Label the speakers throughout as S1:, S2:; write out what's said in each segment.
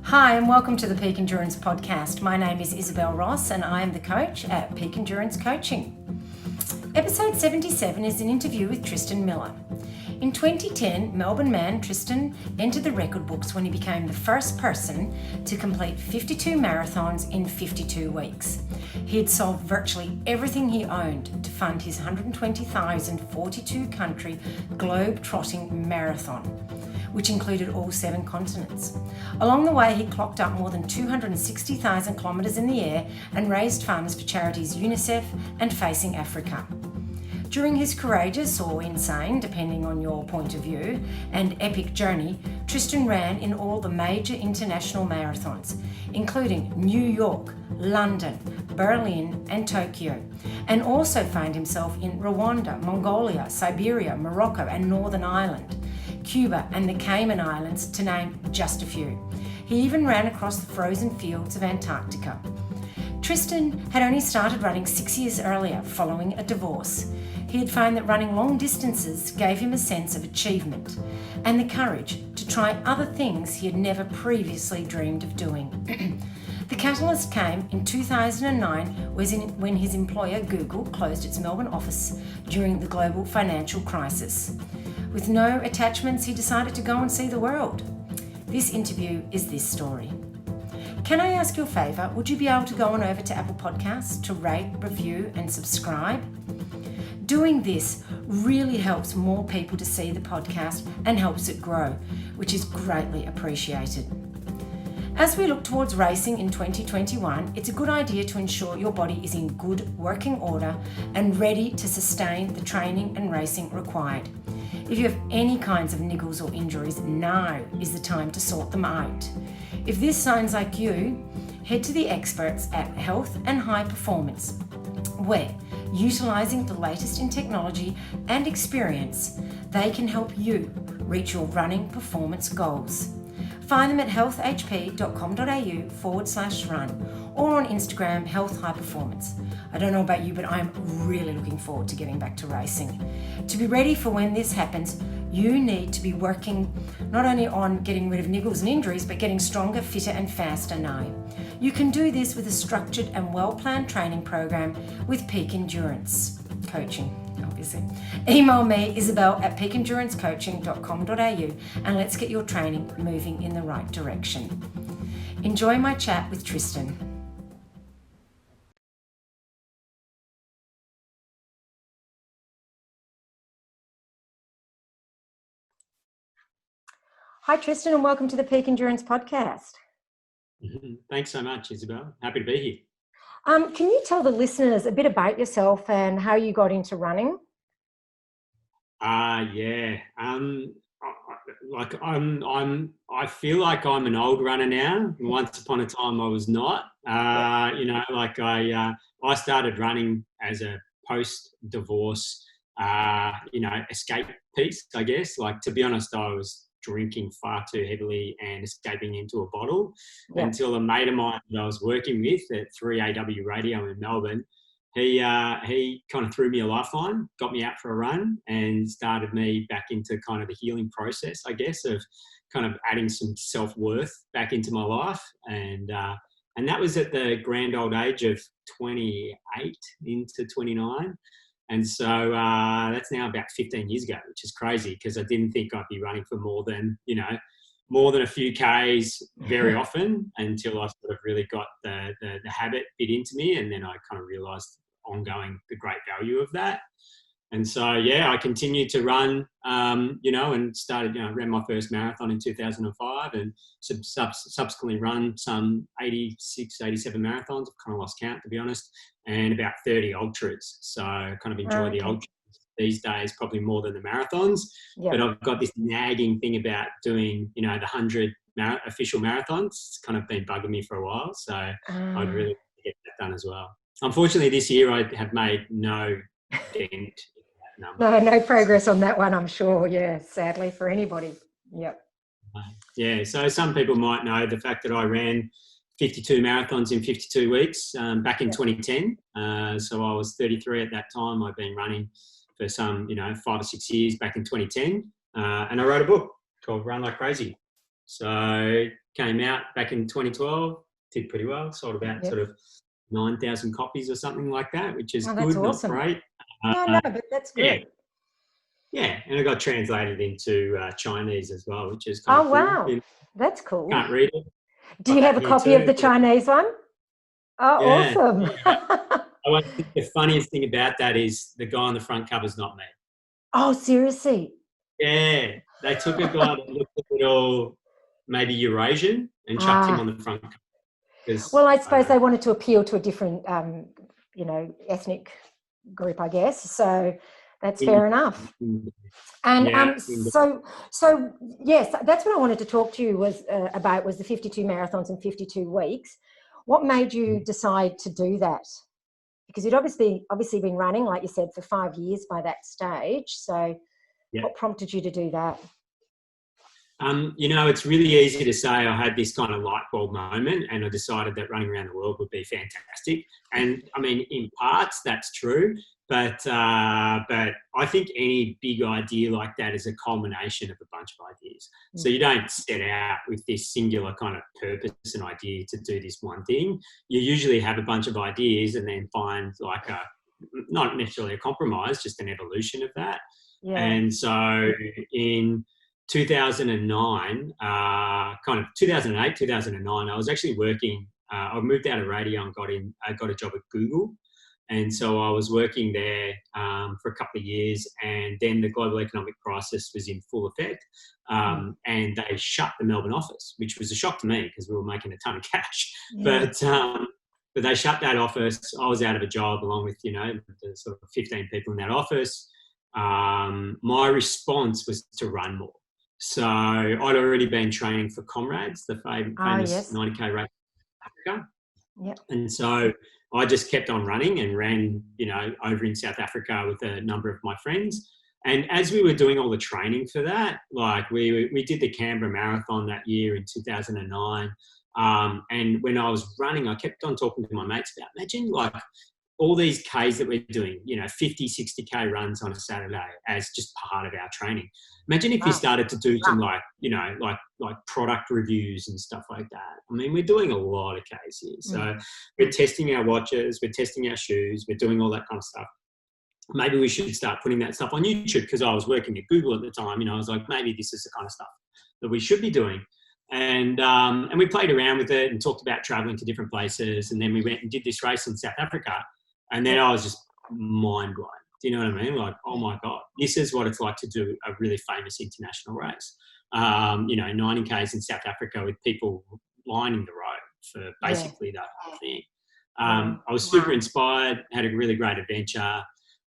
S1: Hi and welcome to the Peak Endurance Podcast. My name is Isabel Ross and I am the coach at Peak Endurance Coaching. Episode 77 is an interview with Tristan Miller. In 2010, Melbourne man Tristan entered the record books when he became the first person to complete 52 marathons in 52 weeks. He had sold virtually everything he owned to fund his 120,000 42-country globe-trotting marathon, which included all 7 continents. Along the way, he clocked up more than 260,000 kilometres in the air and raised funds for charities UNICEF and Facing Africa. During his courageous or insane, depending on your point of view, and epic journey, Tristan ran in all the major international marathons, including New York, London, Berlin and Tokyo, and also found himself in Rwanda, Mongolia, Siberia, Morocco and Northern Ireland, Cuba and the Cayman Islands, to name just a few. He even ran across the frozen fields of Antarctica. Tristan had only started running 6 years earlier following a divorce. He had found that running long distances gave him a sense of achievement and the courage to try other things he had never previously dreamed of doing. The catalyst came in 2009 when his employer Google closed its Melbourne office during the global financial crisis. With no attachments, he decided to go and see the world. This interview is this story. Can I ask you a favour? Would you be able to go on over to Apple Podcasts to rate, review and subscribe? Doing this really helps more people to see the podcast and helps it grow, which is greatly appreciated. As we look towards racing in 2021, it's a good idea to ensure your body is in good working order and ready to sustain the training and racing required. If you have any kinds of niggles or injuries, now is the time to sort them out. If this sounds like you, head to the experts at Health and High Performance, where, utilising the latest in technology and experience, they can help you reach your running performance goals. Find them at healthhp.com.au/run or on Instagram, Health High Performance. I don't know about you, but I'm really looking forward to getting back to racing. To be ready for when this happens, you need to be working not only on getting rid of niggles and injuries, but getting stronger, fitter and faster now. You can do this with a structured and well-planned training program with Peak Endurance Coaching, obviously. Email me, Isabel, at peakendurancecoaching.com.au and let's get your training moving in the right direction. Enjoy my chat with Tristan. Hi, Tristan, and welcome to the Peak Endurance Podcast.
S2: Thanks so much, Isabel. Happy to be here.
S1: Can you tell the listeners a bit about yourself and how you got into running?
S2: Yeah. I feel like I'm an old runner now. Once upon a time, I was not. I started running as a post-divorce, escape piece, I guess. Like, to be honest, I was drinking far too heavily and escaping into a bottle until a mate of mine that I was working with at 3AW Radio in Melbourne, he kind of threw me a lifeline, got me out for a run and started me back into kind of the healing process, I guess, of kind of adding some self-worth back into my life. And that was at the grand old age of 28 into 29. And so that's now about 15 years ago, which is crazy because I didn't think I'd be running for more than a few Ks very often until I sort of really got the habit bit into me. And then I kind of realised ongoing the great value of that. And so, I continued to run, and started, ran my first marathon in 2005 and subsequently run some 86, 87 marathons. I've kind of lost count, to be honest, and about 30 ultras. So I kind of enjoy the ultras these days, probably more than the marathons. Yep. But I've got this nagging thing about doing, the 100 official marathons. It's kind of been bugging me for a while. So I'd really like to get that done as well. Unfortunately, this year I have made no dent.
S1: No progress on that one, I'm sure. Yeah, sadly for anybody. Yep.
S2: Yeah, so some people might know the fact that I ran 52 marathons in 52 weeks back in 2010. So I was 33 at that time. I've been running for some, 5 or 6 years back in 2010. And I wrote a book called Run Like Crazy. So came out back in 2012, did pretty well, sold about sort of 9,000 copies or something like that, which is
S1: that's
S2: good,
S1: awesome.
S2: not great.
S1: No, but that's good.
S2: Yeah, and it got translated into Chinese as well, which is kind of cool.
S1: Wow, that's cool.
S2: Can't read it.
S1: Do you have a copy of the Chinese one? Oh,
S2: yeah,
S1: awesome.
S2: Yeah. I think the funniest thing about that is the guy on the front cover is not me.
S1: Oh, seriously?
S2: Yeah, they took a guy that looked a little maybe Eurasian and chucked him on the front cover.
S1: Well, I suppose they wanted to appeal to a different, ethnic group, I guess. So that's fair enough. And so yes, that's what I wanted to talk to you about was the 52 marathons in 52 weeks. What made you decide to do that? Because you'd obviously been running, like you said, for 5 years by that stage. So what prompted you to do that?
S2: It's really easy to say I had this kind of light bulb moment and I decided that running around the world would be fantastic. And I mean, in parts, that's true. But I think any big idea like that is a culmination of a bunch of ideas. So you don't set out with this singular kind of purpose and idea to do this one thing. You usually have a bunch of ideas and then find like not necessarily a compromise, just an evolution of that. Yeah. And so in 2009, 2008, 2009, I was actually working, I moved out of radio and I got a job at Google. And so I was working there for a couple of years, and then the global economic crisis was in full effect, and they shut the Melbourne office, which was a shock to me because we were making a ton of cash. Yeah. But they shut that office. I was out of a job along with, the sort of 15 people in that office. My response was to run more. So I'd already been training for Comrades, the famous 90K race in Africa. Yep. And so I just kept on running and ran, over in South Africa with a number of my friends. And as we were doing all the training for that, like we did the Canberra Marathon that year in 2009. And when I was running, I kept on talking to my mates about, imagine like all these Ks that we're doing, 50, 60K runs on a Saturday as just part of our training. Imagine if you started to do some like product reviews and stuff like that. I mean, we're doing a lot of Ks here. So we're testing our watches, we're testing our shoes, we're doing all that kind of stuff. Maybe we should start putting that stuff on YouTube, because I was working at Google at the time. I was like, maybe this is the kind of stuff that we should be doing. And we played around with it and talked about traveling to different places. And then we went and did this race in South Africa. And then I was just mind blown. Do you know what I mean? Like, oh my God, this is what it's like to do a really famous international race. 90 Ks in South Africa with people lining the road for basically that whole thing. I was super inspired, had a really great adventure,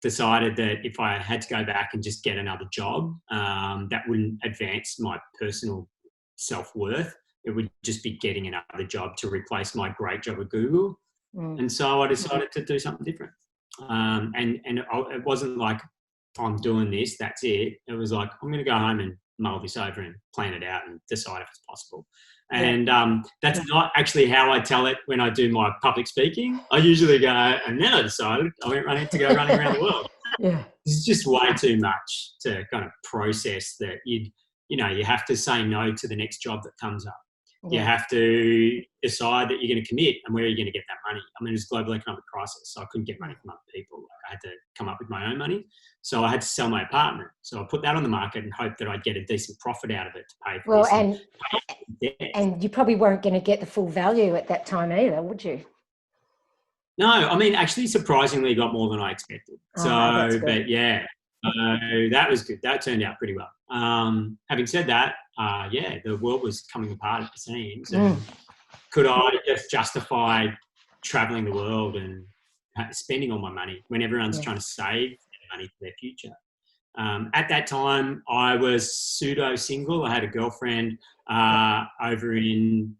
S2: decided that if I had to go back and just get another job, that wouldn't advance my personal self-worth. It would just be getting another job to replace my great job at Google. And so I decided to do something different. And it wasn't like, I'm doing this, that's it. It was like, I'm going to go home and mull this over and plan it out and decide if it's possible. And that's not actually how I tell it when I do my public speaking. I usually go, and then I decided I went running around the world. Yeah. It's just way too much to kind of process that you have to say no to the next job that comes up. You have to decide that you're going to commit, and where are you going to get that money? I mean, it's a global economic crisis, so I couldn't get money from other people. I had to come up with my own money. So I had to sell my apartment. So I put that on the market and hoped that I'd get a decent profit out of it to pay for this.
S1: And you probably weren't going to get the full value at that time either, would you?
S2: No, I mean, actually, surprisingly, got more than I expected. But yeah, that was good. That turned out pretty well. Having said that, the world was coming apart at the seams. And could I just justify traveling the world and spending all my money when everyone's trying to save money for their future? At that time, I was pseudo-single. I had a girlfriend over in,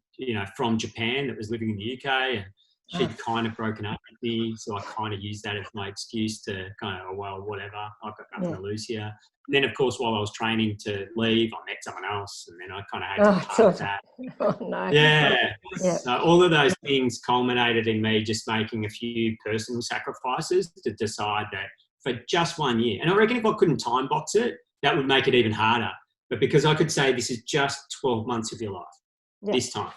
S2: from Japan that was living in the UK, and she'd kind of broken up with me, so I kind of used that as my excuse to kind of, whatever, I've got nothing to lose here. And then, of course, while I was training to leave, I met someone else, and then I kind of had to part that.
S1: Oh, no.
S2: Yeah. So all of those things culminated in me just making a few personal sacrifices to decide that for just 1 year. And I reckon if I couldn't time box it, that would make it even harder. But because I could say this is just 12 months of your life. this time.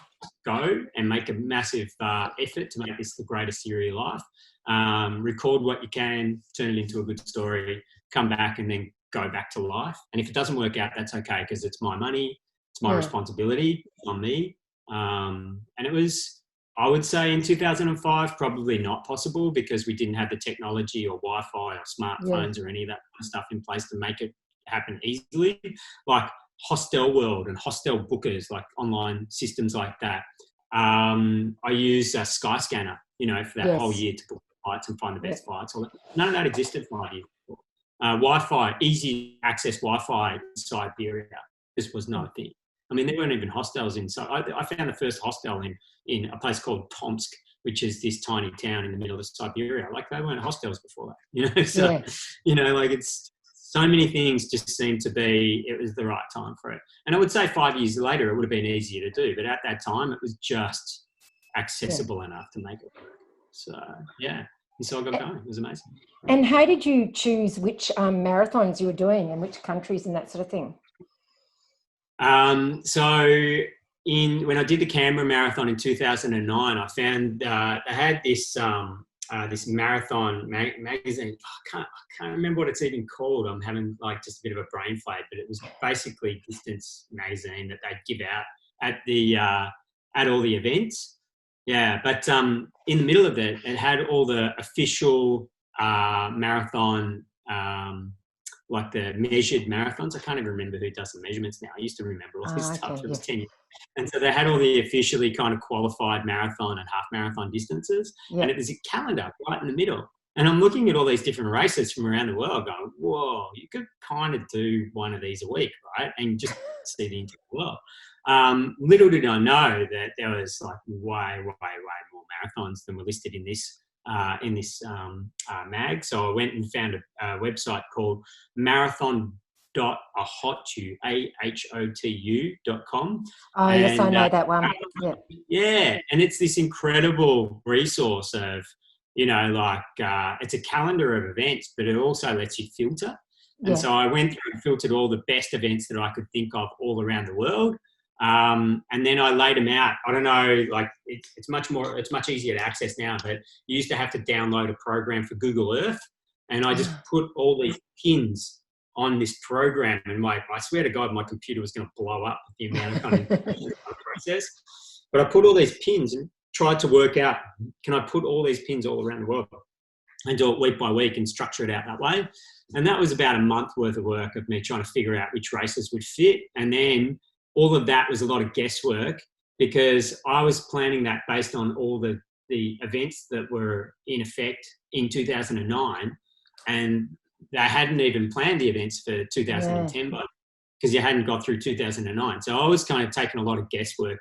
S2: Go and make a massive effort to make this the greatest year of your life. Record what you can, turn it into a good story, come back and then go back to life. And if it doesn't work out, that's okay, because it's my money, it's my responsibility, it's on me. And it was, I would say in 2005, probably not possible, because we didn't have the technology or Wi-Fi or smartphones or any of that kind of stuff in place to make it happen easily. Like Hostel World and Hostel Bookers, like online systems like that. I use Skyscanner, for that whole year to book flights and find the best flights. None of that existed 5 years before. Wi-Fi, easy access Wi-Fi in Siberia, this was no thing. I mean, there weren't even hostels in. So I found the first hostel in a place called Tomsk, which is this tiny town in the middle of Siberia. Like, they weren't hostels before that, So, like, it's so many things just seemed to be, it was the right time for it. And I would say 5 years later, it would have been easier to do. But at that time, it was just accessible enough to make it work. So, and so I got going. It was amazing.
S1: And how did you choose which marathons you were doing and which countries and that sort of thing?
S2: When I did the Canberra Marathon in 2009, I found they had this this marathon magazine. I can't remember what it's even called. I'm having like just a bit of a brain fade, but it was basically distance magazine that they'd give out at all the events. Yeah, but in the middle of it had all the official marathon. Like the measured marathons. I can't even remember who does the measurements now. I used to remember all this stuff. It was 10 years. And so they had all the officially kind of qualified marathon and half marathon distances. And it was a calendar right in the middle. And I'm looking at all these different races from around the world going, whoa, you could kind of do one of these a week, right? And just see the entire world. Little did I know that there was like way more marathons than were listed in this mag. So I went and found a website called marathon.ahotu.com.
S1: Oh, yes, I know that one.
S2: Yeah, and it's this incredible resource of, it's a calendar of events, but it also lets you filter. And so I went through and filtered all the best events that I could think of all around the world. And then I laid them out. I don't know, like it's much easier to access now, but you used to have to download a program for Google Earth, and I just put all these pins on this program, and I swear to God, my computer was going to blow up with the amount of kind of process. But I put all these pins and tried to work out, can I put all these pins all around the world and do it week by week and structure it out that way? And that was about a month worth of work of me trying to figure out which races would fit. And then all of that was a lot of guesswork, because I was planning that based on all the events that were in effect in 2009, and they hadn't even planned the events for 2010 because you hadn't got through 2009. So I was kind of taking a lot of guesswork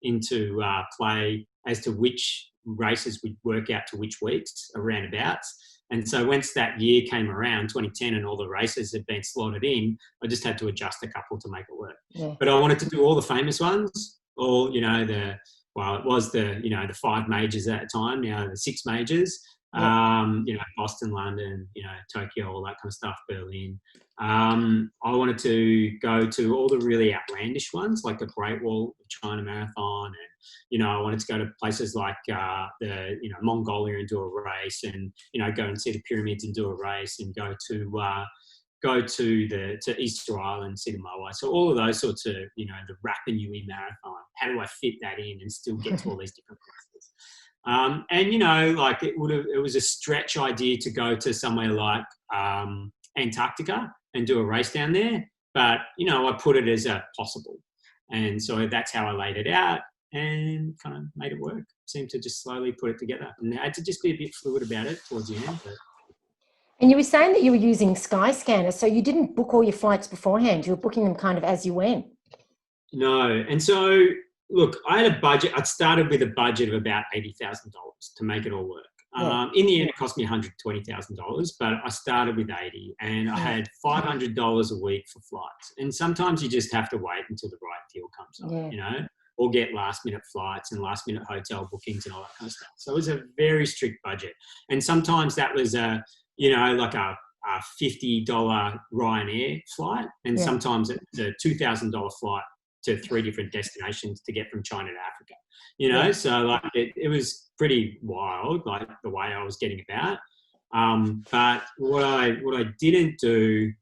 S2: into play as to which races would work out to which weeks around abouts. And so once that year came around, 2010, and all the races had been slotted in, I just had to adjust a couple to make it work. But I wanted to do all the famous ones, all, it was the 5 majors at the time, now the 6 majors, Boston, London, Tokyo, all that kind of stuff, Berlin. I wanted to go to all the really outlandish ones, like the Great Wall of China Marathon, and I wanted to go to places like Mongolia and do a race, and go and see the pyramids and do a race, and go to Easter Island, see the Moai. So all of those sorts of the Rapa Nui Marathon. How do I fit that in and still get to all these different places? It was a stretch idea to go to somewhere like Antarctica and do a race down there, but I put it as a possible, and so that's how I laid it out and kind of made it work. Seemed to just slowly put it together, and I had to just be a bit fluid about it towards the end.
S1: And you were saying that you were using Skyscanner, so you didn't book all your flights beforehand. You were booking them kind of as you went. No,
S2: and so. Look, I had a budget. I'd started with a budget of about $80,000 to make it all work. In the end, it cost me $120,000, but I started with 80, and I had $500 a week for flights. And sometimes you just have to wait until the right deal comes up, or get last-minute flights and last-minute hotel bookings and all that kind of stuff. So it was a very strict budget. And sometimes that was like a $50 Ryanair flight, and sometimes it's a $2,000 flight to 3 different destinations to get from China to Africa, you know? So like it was pretty wild, like the way I was getting about. But what I didn't do,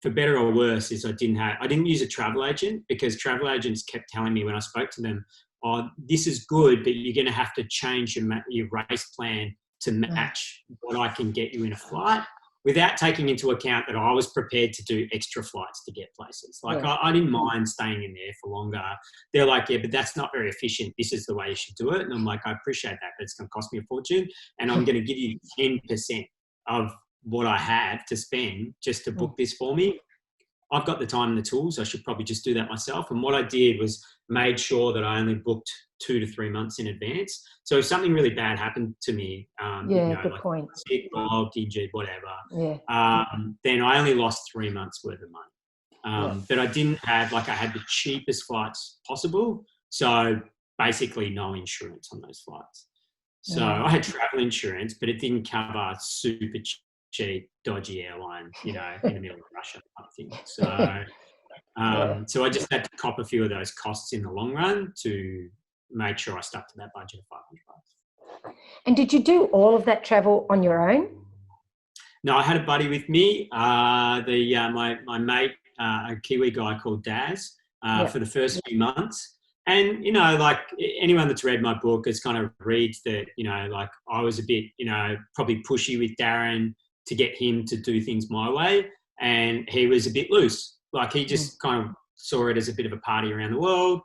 S2: for better or worse, is I didn't use a travel agent, because travel agents kept telling me when I spoke to them, oh, this is good, but you're going to have to change your race plan to match what I can get you in a flight, without taking into account that I was prepared to do extra flights to get places. Like I didn't mind staying in there for longer. They're like, yeah, but that's not very efficient. This is the way you should do it. And I'm like, I appreciate that, but it's going to cost me a fortune. And I'm going to give you 10% of what I have to spend just to book this for me. I've got the time and the tools. I should probably just do that myself. And what I did was made sure that I only booked 2 to 3 months in advance. So if something really bad happened to me,
S1: good
S2: like
S1: point.
S2: sick or injured, whatever, then I only lost 3 months worth of money. But I didn't have, like, I had the cheapest flights possible. So basically no insurance on those flights. So I had travel insurance, but it didn't cover super cheap, dodgy airline, you know, in the middle of Russia kind of thing. So, so I just had to cop a few of those costs in the long run to make sure I stuck to that budget of $500.
S1: And did you do all of that travel on your own?
S2: No, I had a buddy with me, my mate, a Kiwi guy called Daz, for the first few months. And, you know, like anyone that's read my book has kind of reads that, you know, like I was a bit, you know, probably pushy with Darren to get him to do things my way. And he was a bit loose. Like he just kind of saw it as a bit of a party around the world,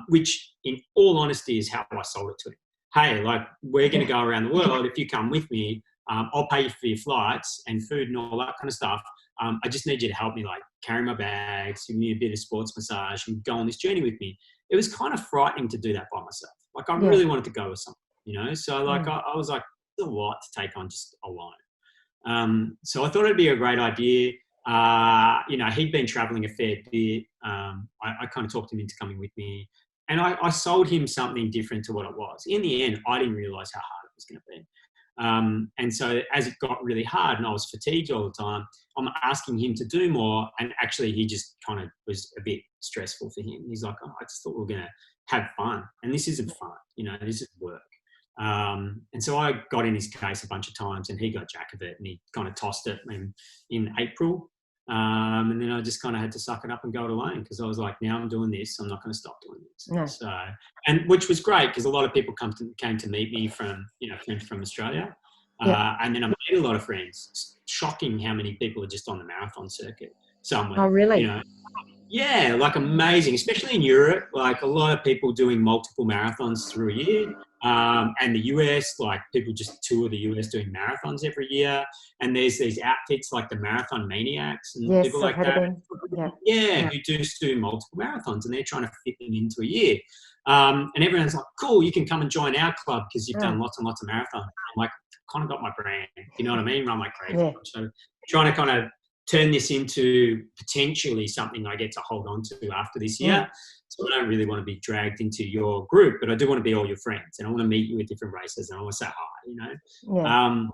S2: which in all honesty is how I sold it to him. Hey, like we're going to go around the world. If you come with me, I'll pay you for your flights and food and all that kind of stuff. I just need you to help me, like carry my bags, give me a bit of sports massage and go on this journey with me. It was kind of frightening to do that by myself. Like I really wanted to go with someone, you know? So like I was like, it's a lot to take on just alone. So I thought it'd be a great idea. You know, he'd been traveling a fair bit. I kind of talked him into coming with me, and I sold him something different to what it was. In the end, I didn't realize how hard it was going to be. And so as it got really hard and I was fatigued all the time, I'm asking him to do more. And actually he just kind of was a bit stressful for him. He's like, oh, I just thought we were going to have fun. And this isn't fun, you know, this is work. And so I got in his case a bunch of times and he got jack of it and he kind of tossed it in April. And then I just kind of had to suck it up and go it alone, because I was like, now I'm doing this, I'm not going to stop doing this.
S1: No.
S2: So, and which was great because a lot of people came to meet me from, you know, friends from Australia. And then I made a lot of friends. It's shocking how many people are just on the marathon circuit somewhere.
S1: Oh, really?
S2: You know, yeah, like amazing, especially in Europe, like a lot of people doing multiple marathons through a year. And the US, like people just tour the US doing marathons every year. And there's these outfits like the Marathon Maniacs and people like that. Who do multiple marathons and they're trying to fit them into a year. And everyone's like, cool, you can come and join our club because you've done lots and lots of marathons. I'm like, kind of got my brand, you know what I mean? Run like crazy. Yeah. So trying to kind of turn this into potentially something I get to hold on to after this year. So I don't really want to be dragged into your group, but I do want to be all your friends and I want to meet you at different races and I want to say hi, you know? Yeah.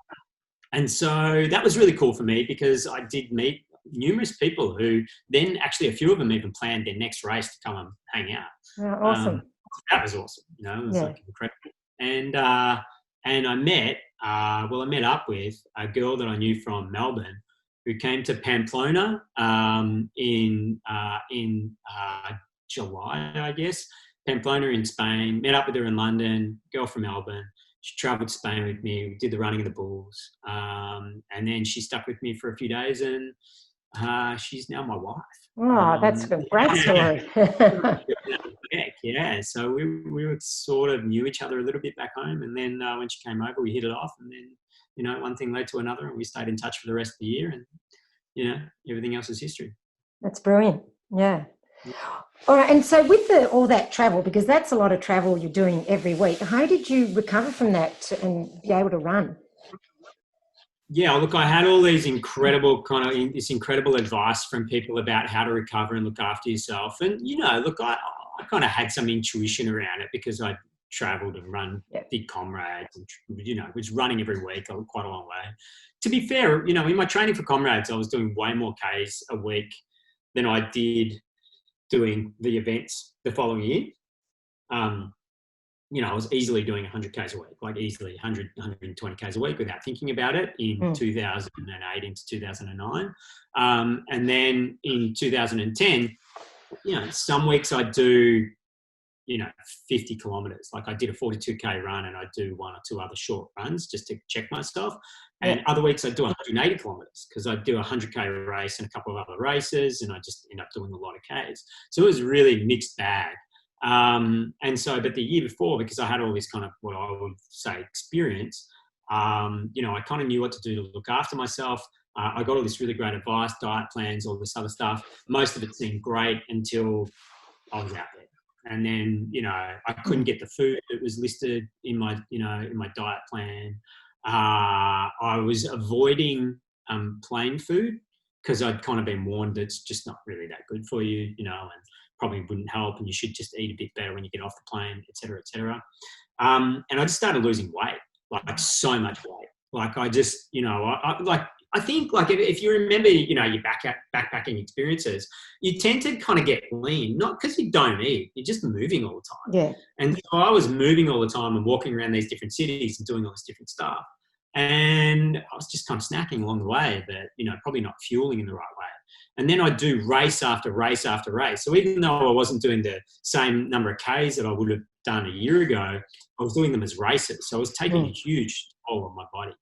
S2: And so that was really cool for me because I did meet numerous people who then actually a few of them even planned their next race to come and hang out.
S1: Oh, awesome.
S2: That was awesome. You know, it was like incredible. And I met up with a girl that I knew from Melbourne who came to Pamplona in July, I guess. Pamplona in Spain. Met up with her in London. Girl from Melbourne. She travelled to Spain with me. We did the running of the bulls, and then she stuck with me for a few days, and she's now my wife.
S1: Oh, that's a great story.
S2: Yeah. So we sort of knew each other a little bit back home, and then when she came over, we hit it off, and then you know one thing led to another, and we stayed in touch for the rest of the year, and you know everything else is history.
S1: That's brilliant. Yeah. All right, and so with all that travel, because that's a lot of travel you're doing every week, how did you recover from that and be able to run?
S2: Yeah, look, I had all these incredible advice from people about how to recover and look after yourself. And, you know, look, I kind of had some intuition around it because I travelled and run big comrades and, you know, was running every week quite a long way. To be fair, you know, in my training for comrades, I was doing way more Ks a week than I did doing the events the following year, I was easily doing 100 Ks a week, like easily 100, 120 Ks a week without thinking about it in 2008 into 2009. And then in 2010, some weeks I do, 50 kilometres. Like I did a 42K run and I do one or two other short runs just to check myself. And other weeks I do 180 kilometres because I do a 100K race and a couple of other races, and I just end up doing a lot of Ks. So it was really mixed bag. But the year before, because I had all this kind of what I would say experience, I kind of knew what to do to look after myself. I got all this really great advice, diet plans, all this other stuff. Most of it seemed great until I was out there. And then, I couldn't get the food that was listed in my diet plan. I was avoiding plain food because I'd kind of been warned it's just not really that good for you, and probably wouldn't help, and you should just eat a bit better when you get off the plane, et cetera, et cetera. And I just started losing weight, like so much weight. Like I just, I think like if you remember, your backpacking experiences, you tend to kind of get lean, not because you don't eat, you're just moving all the time.
S1: Yeah.
S2: And so I was moving all the time and walking around these different cities and doing all this different stuff. And I was just kind of snacking along the way, but, probably not fueling in the right way. And then I'd do race after race after race. So even though I wasn't doing the same number of Ks that I would have done a year ago, I was doing them as races. So I was taking a huge toll on my body.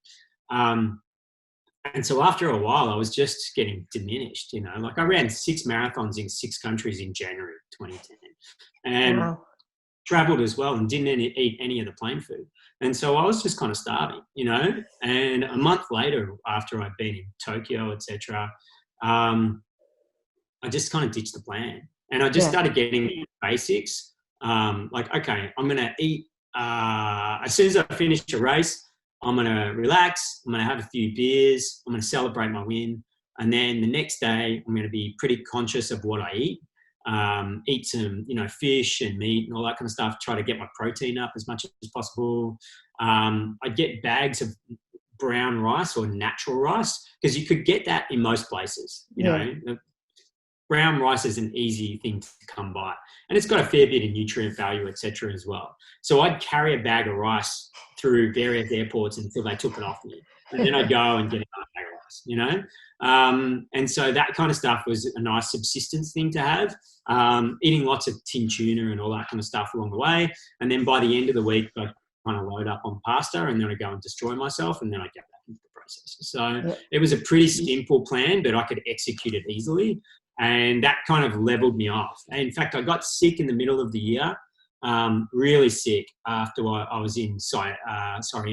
S2: And so after a while, I was just getting diminished, like I ran 6 marathons in 6 countries in January 2010 and traveled as well and didn't eat any of the plain food. And so I was just kind of starving, and a month later, after I'd been in Tokyo, etc., I just kind of ditched the plan and I just started getting basics. Okay, I'm going to eat, as soon as I finish a race, I'm going to relax. I'm going to have a few beers. I'm going to celebrate my win. And then the next day, I'm going to be pretty conscious of what I eat. Eat some, fish and meat and all that kind of stuff. Try to get my protein up as much as possible. I'd get bags of brown rice or natural rice because you could get that in most places. Brown rice is an easy thing to come by, and it's got a fair bit of nutrient value, etc. as well. So I'd carry a bag of rice through various airports until they took it off me, and then I'd go and get another bag of rice, and so that kind of stuff was a nice subsistence thing to have. Eating lots of tin tuna and all that kind of stuff along the way, and then by the end of the week, I'd kind of load up on pasta, and then I'd go and destroy myself, and then I'd get back into the process. So it was a pretty simple plan, but I could execute it easily. And that kind of leveled me off. And in fact, I got sick in the middle of the year, really sick after I was in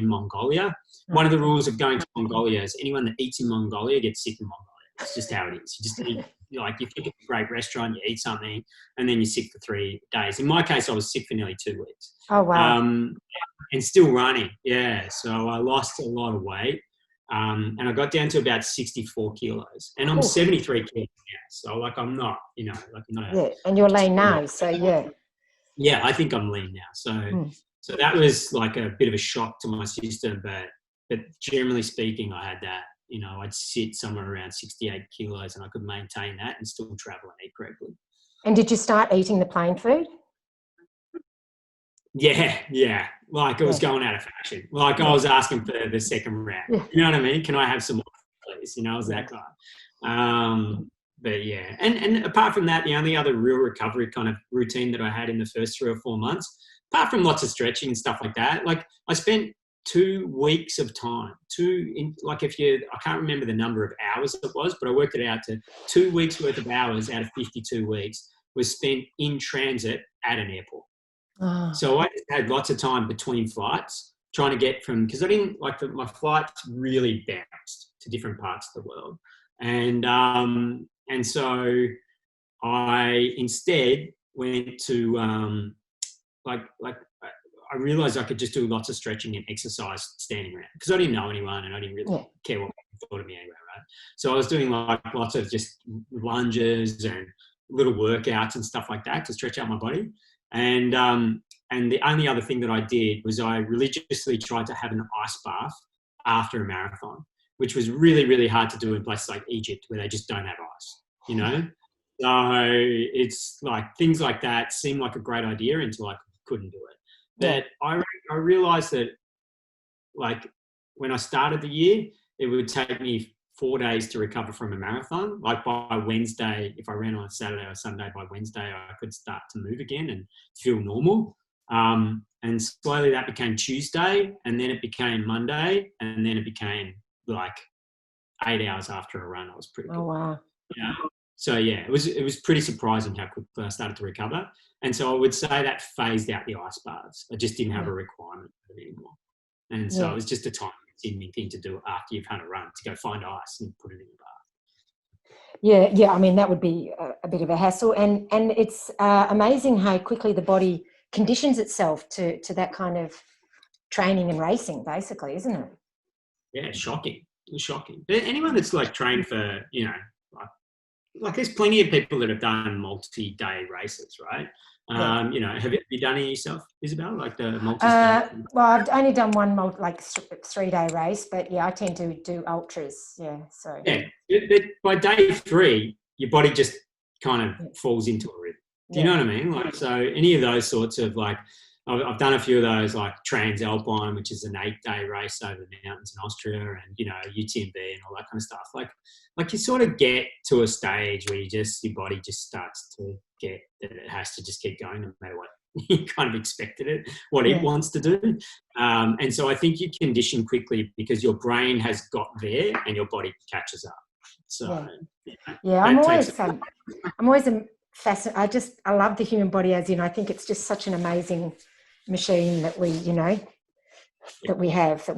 S2: Mongolia. One of the rules of going to Mongolia is anyone that eats in Mongolia gets sick in Mongolia. It's just how it is. You just eat, you think it's a great restaurant, you eat something, and then you're sick for 3 days. In my case, I was sick for nearly 2 weeks.
S1: Oh, wow.
S2: And still running. Yeah. So I lost a lot of weight. And I got down to about 64 kilos, and I'm 73 kilos now. So I'm not, I'm not.
S1: And you're lean now. So
S2: Yeah, I think I'm lean now. So that was like a bit of a shock to my system, but generally speaking, I had that, I'd sit somewhere around 68 kilos and I could maintain that and still travel and eat correctly.
S1: And did you start eating the plain food?
S2: Yeah. It was going out of fashion. I was asking for the second round. Yeah. You know what I mean? Can I have some more, please? I was that guy. But yeah. And apart from that, the only other real recovery kind of routine that I had in the first 3 or 4 months, apart from lots of stretching and stuff like that, I spent 2 weeks of time, I can't remember the number of hours it was, but I worked it out to 2 weeks worth of hours out of 52 weeks was spent in transit at an airport. So I had lots of time between flights trying to get because I didn't my flights really bounced to different parts of the world. And so I instead went to, I realized I could just do lots of stretching and exercise standing around because I didn't know anyone and I didn't really care what people thought of me anyway, right? So I was doing lots of just lunges and little workouts and stuff like that to stretch out my body. And the only other thing that I did was I religiously tried to have an ice bath after a marathon, which was really, really hard to do in places like Egypt where they just don't have ice, So it's like things like that seemed like a great idea until I couldn't do it. But I realised that, like, when I started the year, it would take me 4 days to recover from a marathon. Like by Wednesday, if I ran on a Saturday or Sunday, by Wednesday I could start to move again and feel normal. And slowly that became Tuesday, and then it became Monday, and then it became like 8 hours after a run. I was pretty good.
S1: Oh, wow.
S2: Yeah. So yeah, it was pretty surprising how quickly I started to recover. And so I would say that phased out the ice baths. I just didn't have a requirement for it anymore. And so it was just a time-consuming thing to do after you've had a run, to go find ice and put it in the bath.
S1: Yeah. I mean, that would be a bit of a hassle, and it's amazing how quickly the body conditions itself to that kind of training and racing, basically, isn't it?
S2: Yeah, shocking. It was shocking. But anyone that's like trained for, like there's plenty of people that have done multi-day races, right? Have you done any yourself, Isabel? Like the multi-day?
S1: Well, I've only done one 3-day race, but yeah, I tend to do ultras. Yeah, so
S2: but by day 3, your body just kind of falls into a rhythm. Do you know what I mean? Like, so any of those sorts of, like, I've done a few of those, like Transalpine, which is an 8-day race over the mountains in Austria, and UTMB and all that kind of stuff. Like you sort of get to a stage where your body just starts to get that it has to just keep going no matter what you kind of expected it, what it wants to do. And so I think you condition quickly because your brain has got there and your body catches up. So
S1: I'm always fascinated. I love the human body, as in, I think it's just such an amazing machine that we have, that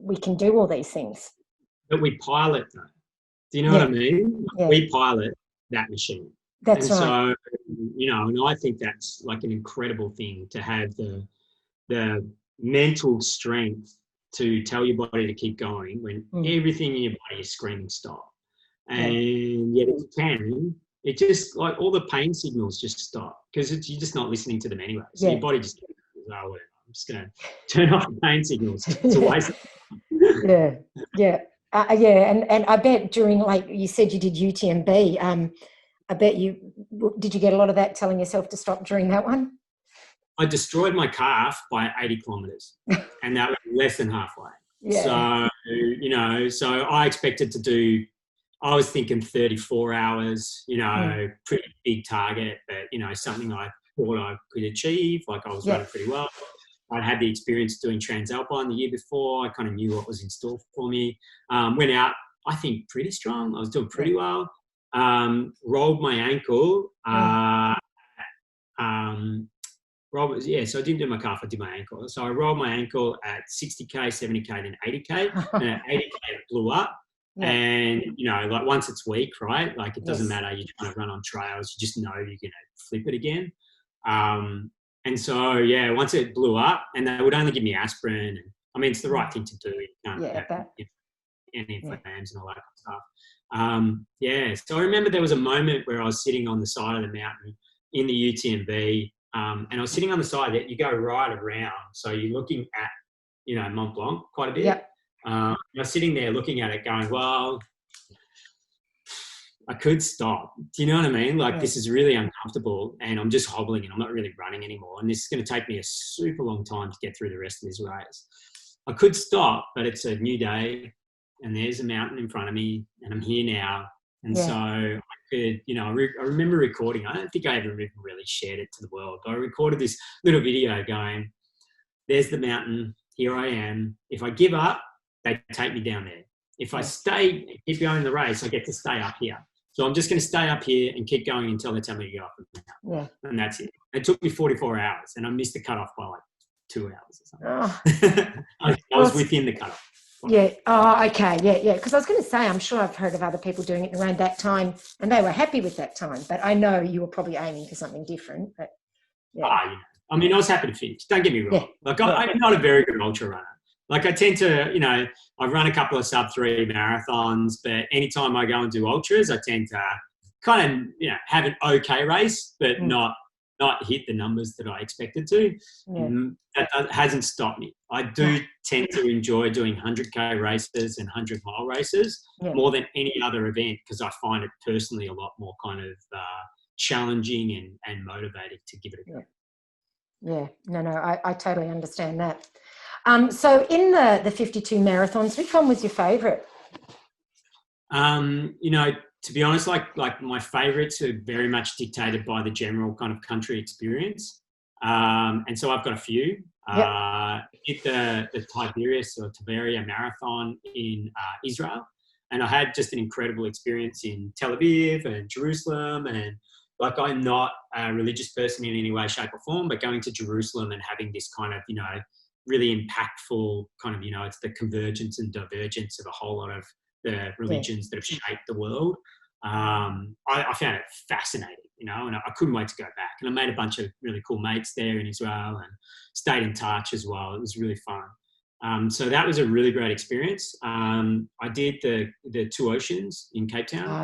S1: we can do all these things.
S2: But we pilot though. Do you know what I mean? We pilot that machine.
S1: That's right.
S2: So, and I think that's like an incredible thing to have the mental strength to tell your body to keep going when everything in your body is screaming stop. And yet it just, like, all the pain signals just stop because you're just not listening to them anyway. So your body just goes, oh, whatever, I'm just going to turn off the pain signals. It's a waste of time.
S1: And I bet during, like you said, you did UTMB. I bet did you get a lot of that telling yourself to stop during that one?
S2: I destroyed my calf by 80 kilometres, and that was less than halfway. So, so I expected to do, I was thinking 34 hours, pretty big target, but, something I thought I could achieve. Like, I was running pretty well. I'd had the experience doing Transalpine the year before. I kind of knew what was in store for me. Went out, I think, pretty strong. I was doing pretty well. Rolled my ankle. So I didn't do my calf, I did my ankle. So I rolled my ankle at 60K, 70K, then 80K. And at 80K, it blew up. And, like, once it's weak, right? Like, it doesn't matter. You're trying to run on trails. You just know you're going to flip it again. And so, once it blew up, and they would only give me aspirin. And, I mean, it's the right thing to do. You can't have anti-inflammatories and all that kind of stuff. So I remember there was a moment where I was sitting on the side of the mountain in the UTMB, and I was sitting on the side that you go right around. So you're looking at, Mont Blanc quite a bit. I was sitting there looking at it going, well, I could stop. Do you know what I mean? Like, this is really uncomfortable and I'm just hobbling and I'm not really running anymore. And this is going to take me a super long time to get through the rest of this race. I could stop, but it's a new day and there's a mountain in front of me and I'm here now. And so I could, I remember recording, I don't think I ever even really shared it to the world, but I recorded this little video going, there's the mountain, here I am. If I give up, they take me down there. If I keep going in the race, I get to stay up here. So I'm just going to stay up here and keep going until they tell me to go up the mountain. And that's it. It took me 44 hours and I missed the cutoff by like 2 hours or something. I was within the cutoff.
S1: Okay. Because I was going to say, I'm sure I've heard of other people doing it around that time and they were happy with that time. But I know you were probably aiming for something different. But
S2: I mean, I was happy to finish. Don't get me wrong. I'm not a very good ultra runner. Like, I tend to, I've run a couple of sub-3 marathons, but anytime I go and do ultras, I tend to kind of, have an okay race, but not not hit the numbers that I expected to. That hasn't stopped me. I do tend to enjoy doing 100K races and 100-mile races more than any other event, because I find it personally a lot more kind of challenging and motivating to give it a go.
S1: Yeah, no, I totally understand that. So in the 52 marathons, which one was your favourite?
S2: You know, to be honest, like my favourites are very much dictated by the general kind of country experience. And so I've got a few. Did the Tiberias or Tiberia Marathon in Israel. And I had just an incredible experience in Tel Aviv and Jerusalem. And like, I'm not a religious person in any way, shape or form, but going to Jerusalem and having this kind of, you know, really impactful kind of, you know, it's the convergence and divergence of a whole lot of the religions that have shaped the world. I found it fascinating, you know, and I couldn't wait to go back. And I made a bunch of really cool mates there in Israel and stayed in touch as well. It was really fun. So that was a really great experience. I did the Two Oceans in Cape Town.
S1: Oh,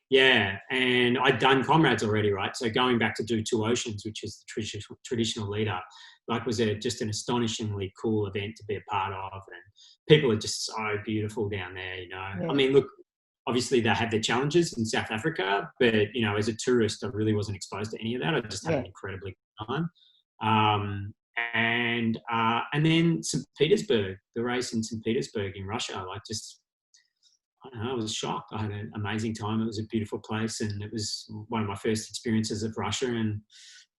S2: yeah. And I'd done Comrades already, right? So going back to do Two Oceans, which is the traditional lead up, like was just an astonishingly cool event to be a part of. And people are just so beautiful down there, you know. I mean, look, obviously they have their challenges in South Africa, but, you know, as a tourist, I really wasn't exposed to any of that. I just had an incredibly good time. And then St. Petersburg, the race in St. Petersburg in Russia, like just, I don't know, I was shocked. I had an amazing time. It was a beautiful place, and it was one of my first experiences of Russia. And,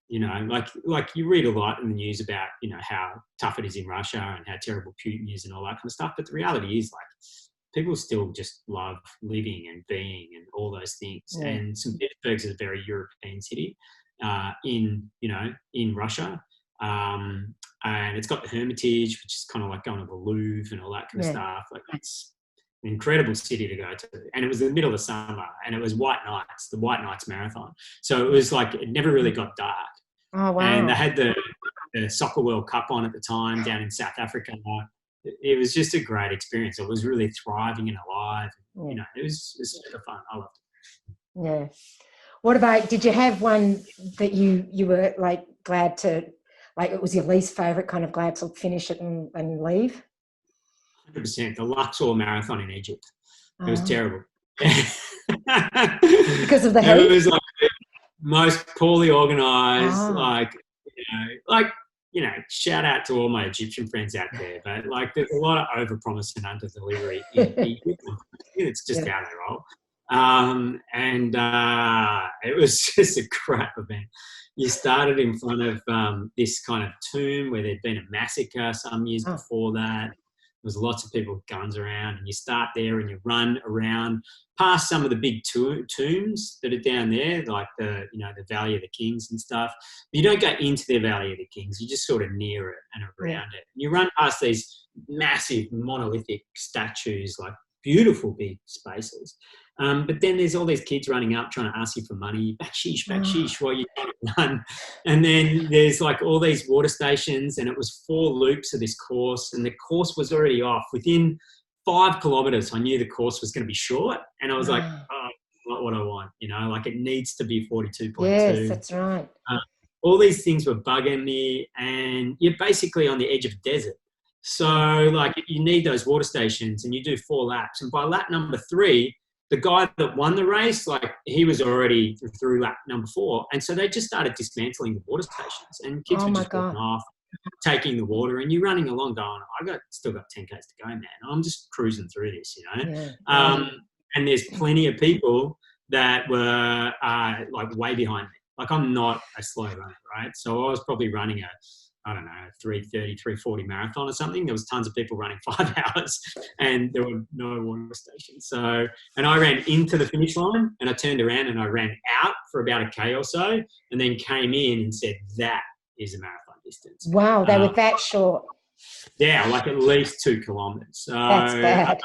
S2: you know, like you read a lot in the news about, you know, how tough it is in Russia and how terrible Putin is and all that kind of stuff. But the reality is, like, people still just love living and being and all those things. And St. Petersburg is a very European city in Russia. And it's got the Hermitage, which is kind of like going to the Louvre and all that kind of stuff. Like, it's an incredible city to go to. And it was the middle of summer, and it was White Nights, the White Nights Marathon. So it was like, it never really got dark.
S1: Oh, wow.
S2: And they had the Soccer World Cup on at the time down in South Africa. It was just a great experience. It was really thriving and alive. You know, it was super fun. I loved it.
S1: Yeah. What about, did you have one that you were like glad to, like it was your least favourite, kind of glad to finish it and leave?
S2: 100%. The Luxor Marathon in Egypt. It was terrible.
S1: Because of the heat?
S2: It was like most poorly organised, you know, shout out to all my Egyptian friends out there, but like there's a lot of overpromise and under-delivery in Egypt. It's just how they roll. It was just a crap event. You started in front of this kind of tomb where there'd been a massacre some years before that. There was lots of people with guns around, and you start there and you run around past some of the big tombs that are down there, like the Valley of the Kings and stuff. But you don't go into the Valley of the Kings. You just sort of near it and around it. You run past these massive monolithic statues, like beautiful big spaces. But then there's all these kids running up trying to ask you for money, backsheesh, while you run. And then there's like all these water stations, and it was 4 loops of this course, and the course was already off. Within 5 kilometres, I knew the course was going to be short, and I was like, oh, not what I want, you know, like it needs to be 42.2.
S1: Yes, that's right.
S2: All these things were bugging me, and you're basically on the edge of a desert. So like you need those water stations, and you do 4 laps. And by lap number 3, the guy that won the race, like he was already through lap number 4. And so they just started dismantling the water stations, and kids were just walking off, taking the water, and you're running along going, still got 10Ks to go, man. I'm just cruising through this, you know? And there's plenty of people that were like way behind me. Like I'm not a slow runner, right? So I was probably running a 3:30, 3:40 marathon or something. There was tons of people running 5 hours, and there were no water stations. So, and I ran into the finish line, and I turned around and I ran out for about a K or so, and then came in and said, that is a marathon distance.
S1: Wow, they were that short.
S2: Yeah, like at least 2 kilometres. So,
S1: that's bad.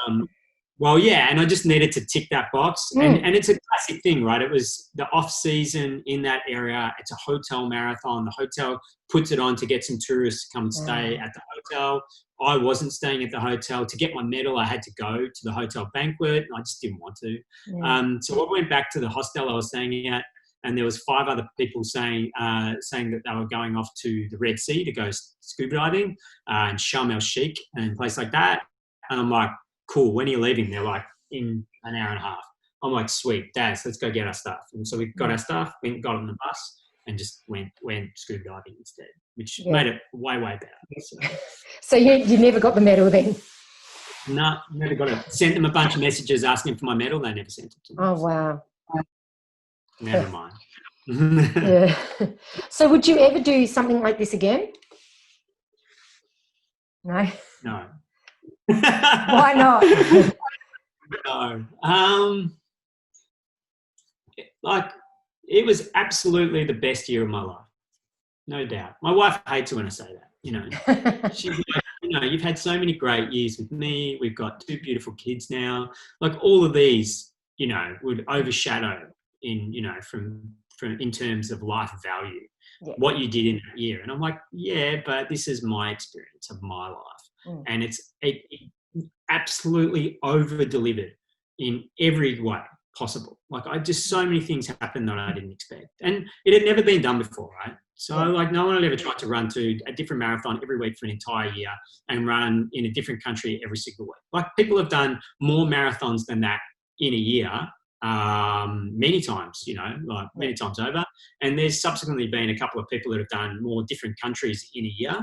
S2: Well, yeah, and I just needed to tick that box. And it's a classic thing, right? It was the off-season in that area. It's a hotel marathon. The hotel puts it on to get some tourists to come and stay at the hotel. I wasn't staying at the hotel. To get my medal, I had to go to the hotel banquet, and I just didn't want to. So I went back to the hostel I was staying at, and there was 5 other people saying that they were going off to the Red Sea to go scuba diving in Sharm el Sheikh and place like that. And I'm like, cool, when are you leaving? They're like, in an hour and a half. I'm like, sweet, Dad, let's go get our stuff. And so we got our stuff, got on the bus, and just went scuba diving instead, which made it way, way better.
S1: So you never got the medal then?
S2: No, never got it. Sent them a bunch of messages asking for my medal. They never sent it to me.
S1: Oh, wow.
S2: Never mind.
S1: Yeah. So would you ever do something like this again? No?
S2: No.
S1: Why not?
S2: No. Like, it was absolutely the best year of my life. No doubt. My wife hates it when I say that, you know. She's like, you know, you've had so many great years with me. We've got 2 beautiful kids now. Like, all of these, you know, would overshadow in, you know, from in terms of life value, what you did in that year. And I'm like, yeah, but this is my experience of my life. And it absolutely over-delivered in every way possible. Like, so many things happened that I didn't expect. And it had never been done before, right? So, like, no one had ever tried to run to a different marathon every week for an entire year and run in a different country every single week. Like, people have done more marathons than that in a year, many times, you know, like many times over. And there's subsequently been a couple of people that have done more different countries in a year,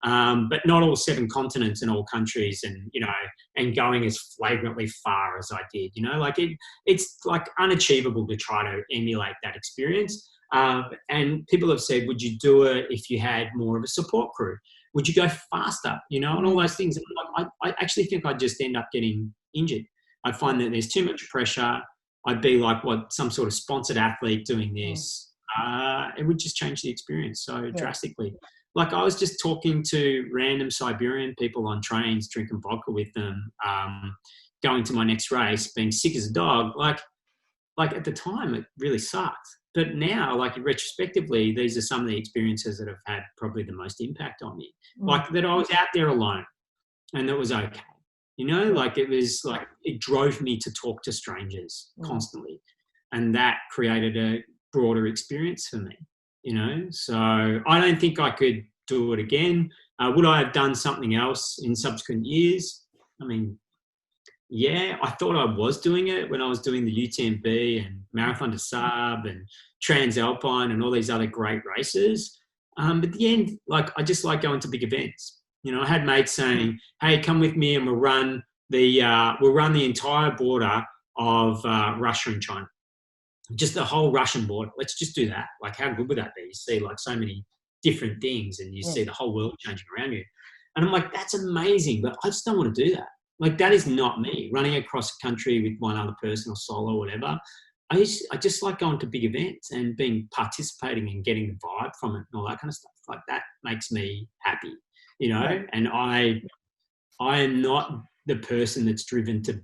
S2: but not all 7 continents and all countries, and, you know, and going as flagrantly far as I did, you know, like it's like unachievable to try to emulate that experience. And people have said, would you do it if you had more of a support crew? Would you go faster? You know, and all those things. I actually think I'd just end up getting injured. I'd find that there's too much pressure. I'd be like, some sort of sponsored athlete doing this. It would just change the experience so drastically. Like, I was just talking to random Siberian people on trains, drinking vodka with them, going to my next race, being sick as a dog. Like at the time, it really sucked. But now, like, retrospectively, these are some of the experiences that have had probably the most impact on me. Like, that I was out there alone and that was okay. You know, like, it was like, it drove me to talk to strangers constantly. And that created a broader experience for me, you know. So I don't think I could do it again. Would I have done something else in subsequent years? I mean, yeah, I thought I was doing it when I was doing the UTMB and Marathon des Sables and Transalpine and all these other great races. But at the end, like, I just like going to big events. You know, I had mates saying, hey, come with me and we'll run the entire border of Russia and China. Just the whole Russian border. Let's just do that. Like, how good would that be? You see, like, so many different things and you see the whole world changing around you. And I'm like, that's amazing, but I just don't want to do that. Like, that is not me. Running across a country with one other person or solo or whatever. I just like going to big events and participating and getting the vibe from it and all that kind of stuff. Like, that makes me happy, you know. And I am not the person that's driven to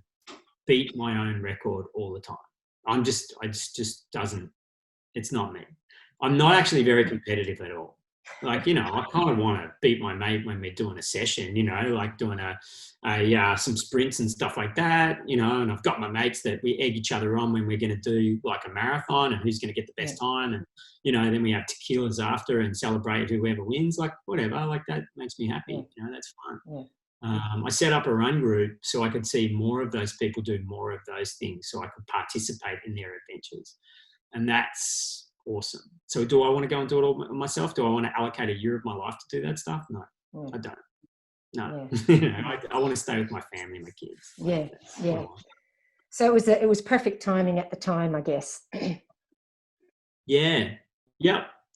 S2: beat my own record all the time. I just doesn't, it's not me. I'm not actually very competitive at all. Like, you know, I kind of want to beat my mate when we're doing a session, you know, like doing some sprints and stuff like that, you know, and I've got my mates that we egg each other on when we're going to do like a marathon and who's going to get the best time. And, you know, then we have tequilas after and celebrate whoever wins, like whatever, like that makes me happy. You know, that's fun. I set up a run group so I could see more of those people do more of those things so I could participate in their adventures. And that's awesome. So do I want to go and do it all myself? Do I want to allocate a year of my life to do that stuff? No, I don't. No, you know, I want to stay with my family and my kids.
S1: Yeah. So it was perfect timing at the time, I guess. Yeah,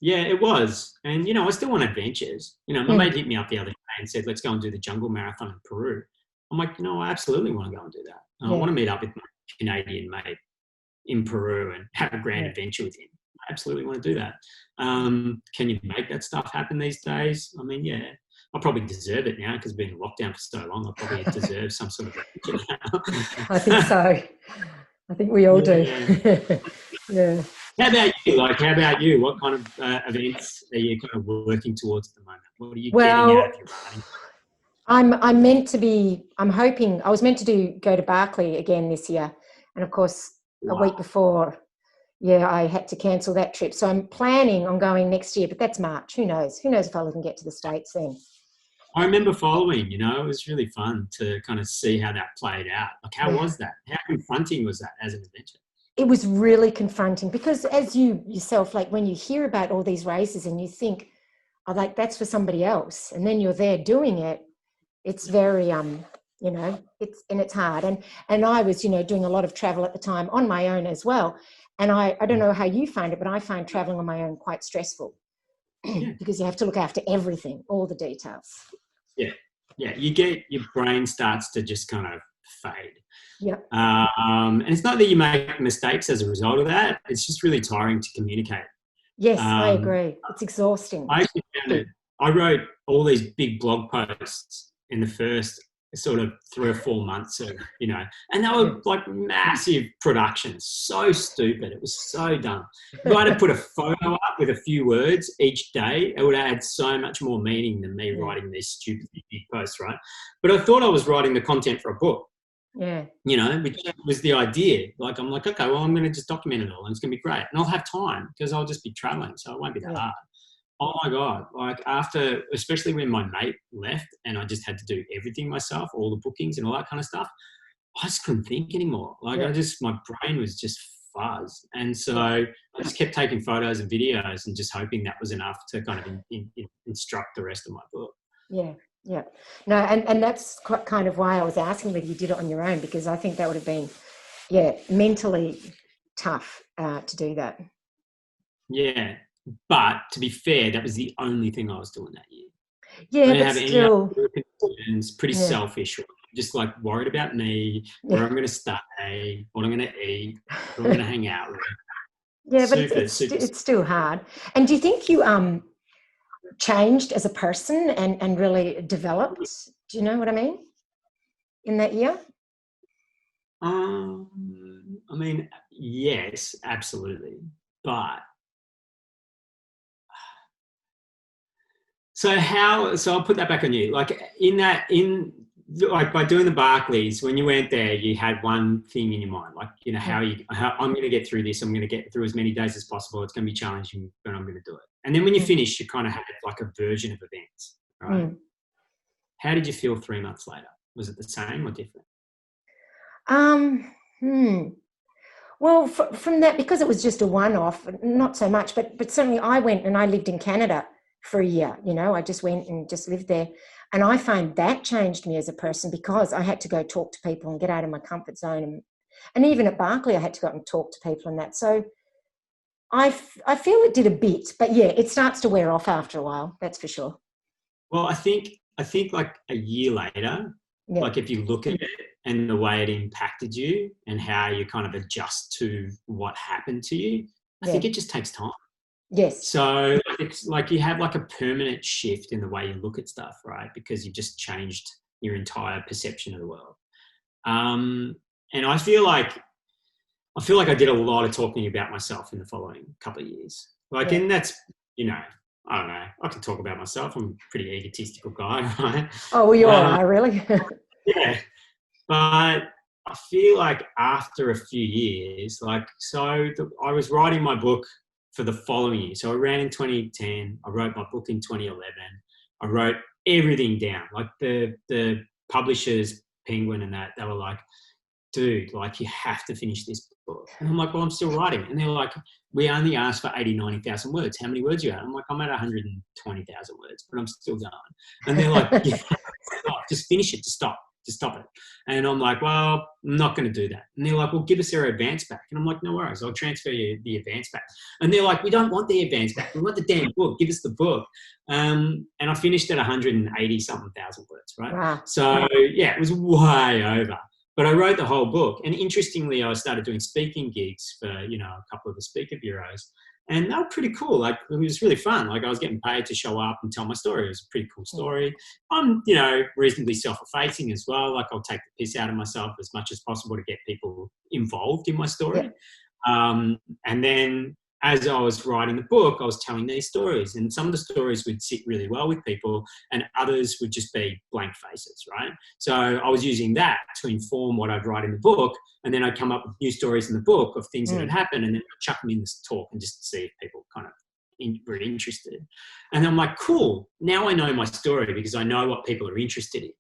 S2: it was. And, you know, I still want adventures. You know, my mate hit me up the other day and said, let's go and do the jungle marathon in Peru. I'm like, no, I absolutely want to go and do that. I want to meet up with my Canadian mate in Peru and have a grand adventure with him. I absolutely want to do that. Can you make that stuff happen these days? I mean, yeah. I probably deserve it now because I've been in lockdown for so long. I probably deserve some sort of adventure now.
S1: I think so. I think we all do. Yeah.
S2: How about you? What kind of events are you kind of working towards at the moment? What are you getting out of your running?
S1: I was meant to go to Barclay again this year. And of course, a week before, Yeah, I had to cancel that trip. So I'm planning on going next year, but that's March. Who knows? Who knows if I'll even get to the States then?
S2: I remember following, it was really fun to kind of see how that played out. Like, how was that? How confronting was that as an adventure?
S1: It was really confronting because as you yourself, like when you hear about all these races and you think, oh, like that's for somebody else, and then you're there doing it, it's very, it's hard. And I was, doing a lot of travel at the time on my own as well. And I don't know how you find it, but I find traveling on my own quite stressful because you have to look after everything, all the details.
S2: Yeah. Your brain starts to just kind of fade.
S1: Yeah.
S2: And it's not that you make mistakes as a result of that. It's just really tiring to communicate.
S1: Yes, I agree. It's exhausting.
S2: I actually found it. I wrote all these big blog posts in the first sort of 3 or 4 months of, and they were like massive productions. So stupid. It was so dumb. If I had to put a photo up with a few words each day, it would add so much more meaning than me writing these stupid big posts, right? But I thought I was writing the content for a book.
S1: Yeah.
S2: Which was the idea. Like, I'm like, okay, well, I'm going to just document it all and it's going to be great. And I'll have time because I'll just be traveling. So it won't be that hard. Oh my God. Like especially when my mate left and I just had to do everything myself, all the bookings and all that kind of stuff, I just couldn't think anymore. Like my brain was just fuzz. And so I just kept taking photos and videos and just hoping that was enough to kind of instruct the rest of my book.
S1: Yeah. Yeah. No, and that's kind of why I was asking whether you did it on your own, because I think that would have been, mentally tough to do that.
S2: Yeah. But to be fair, that was the only thing I was doing that year.
S1: Yeah,
S2: I didn't
S1: but
S2: have
S1: still.
S2: any other concerns, pretty selfish. Just like worried about me, where I'm going to stay, what I'm going to eat, who I'm going to hang out with.
S1: Yeah, but it's still hard. And do you think you changed as a person and really developed? Do you know what I mean? In that year?
S2: I mean, yes, absolutely. But so I'll put that back on you. Like like by doing the Barclays, when you went there, you had one thing in your mind, like, how I'm going to get through this. I'm going to get through as many days as possible. It's going to be challenging, but I'm going to do it. And then when you finish, you kind of had like a version of events, right? How did you feel 3 months later? Was it the same or different?
S1: Well, from that, because it was just a one-off, not so much, but certainly I went and I lived in Canada for a year. I just went and just lived there. And I find that changed me as a person because I had to go talk to people and get out of my comfort zone. And even at Barclay, I had to go out and talk to people and that. So I feel it did a bit, but it starts to wear off after a while. That's for sure.
S2: Well, I think like a year later, like if you look at it and the way it impacted you and how you kind of adjust to what happened to you, I think it just takes time.
S1: Yes.
S2: So it's like you have like a permanent shift in the way you look at stuff, right? Because you've just changed your entire perception of the world. And I feel like I did a lot of talking about myself in the following couple of years. Like, and that's, I don't know, I can talk about myself. I'm a pretty egotistical guy, right?
S1: Oh, well, you are, really?
S2: Yeah. But I feel like after a few years, I was writing my book for the following year. So I ran in 2010. I wrote my book in 2011. I wrote everything down. Like the publishers, Penguin and that, they were like, dude, like you have to finish this book. And I'm like, well, I'm still writing. And they're like, we only asked for 80, 90,000 words. How many words you had? I'm like, I'm at 120,000 words, but I'm still going. And they're like, just finish it, just stop it. And I'm like, well, I'm not going to do that. And they're like, well, give us our advance back. And I'm like, no worries, I'll transfer you the advance back. And they're like, we don't want the advance back. We want the damn book. Give us the book. And I finished at 180 something thousand words, right?
S1: Wow.
S2: So it was way over. But I wrote the whole book. And interestingly, I started doing speaking gigs for, a couple of the speaker bureaus. And they were pretty cool. Like, it was really fun. Like, I was getting paid to show up and tell my story. It was a pretty cool story. I'm, reasonably self-effacing as well. Like, I'll take the piss out of myself as much as possible to get people involved in my story. Yeah. And then as I was writing the book, I was telling these stories, and some of the stories would sit really well with people and others would just be blank faces, right? So I was using that to inform what I'd write in the book, and then I'd come up with new stories in the book of things that had happened, and then I'd chuck them in this talk and just see if people kind of were interested. And I'm like, cool, now I know my story because I know what people are interested in.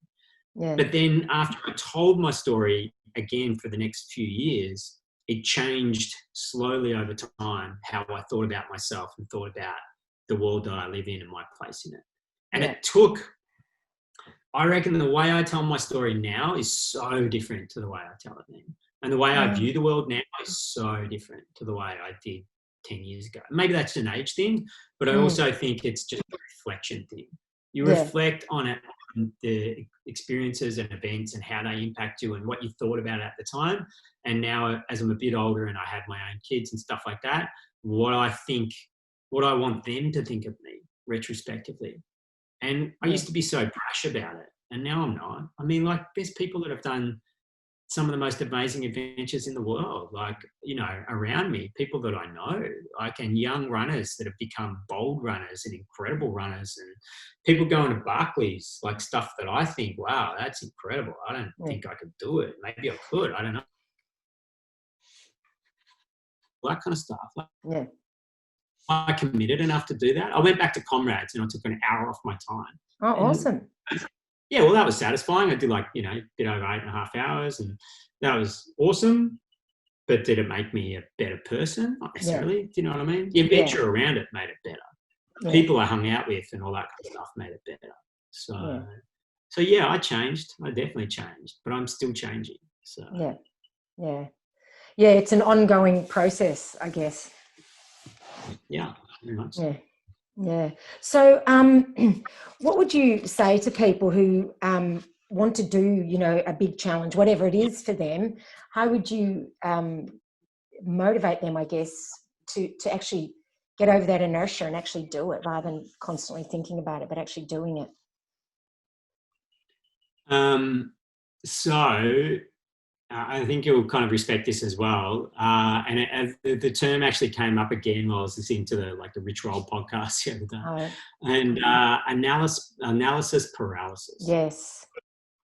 S1: Yeah.
S2: But then after I told my story again for the next few years, it changed slowly over time how I thought about myself and thought about the world that I live in and my place in it. And it took, I reckon the way I tell my story now is so different to the way I tell it then. And the way I view the world now is so different to the way I did 10 years ago. Maybe that's an age thing, but I also think it's just a reflection thing. You reflect on it, on the experiences and events and how they impact you and what you thought about it at the time. And now as I'm a bit older and I have my own kids and stuff like that, what I want them to think of me retrospectively. And I used to be so brash about it, and now I'm not. I mean, like, there's people that have done some of the most amazing adventures in the world, like, you know, around me, people that I know, like, and young runners that have become bold runners and incredible runners, and people going to Barclays, like stuff that I think, wow, that's incredible. I don't think I could do it. Maybe I could. I don't know. That kind of stuff. Like, I committed enough to do that. I went back to Comrades and I took an hour off my time.
S1: Oh, awesome.
S2: Yeah, well, that was satisfying. I did, like, you know, a bit over 8.5 hours, and that was awesome. But did it make me a better person? Not necessarily. Do you know what I mean? The adventure around it made it better. People I hung out with and all that kind of stuff made it better. So yeah, I changed. I definitely changed, but I'm still changing. So
S1: it's an ongoing process, I guess.
S2: Yeah, very much.
S1: Yeah. So, what would you say to people who want to do, you know, a big challenge, whatever it is for them? How would you motivate them, I guess, to actually get over that inertia and actually do it, rather than constantly thinking about it, but actually doing it?
S2: So I think you'll kind of respect this as well. And the term actually came up again while I was listening to the Rich Roll podcast the other day. And analysis paralysis.
S1: Yes.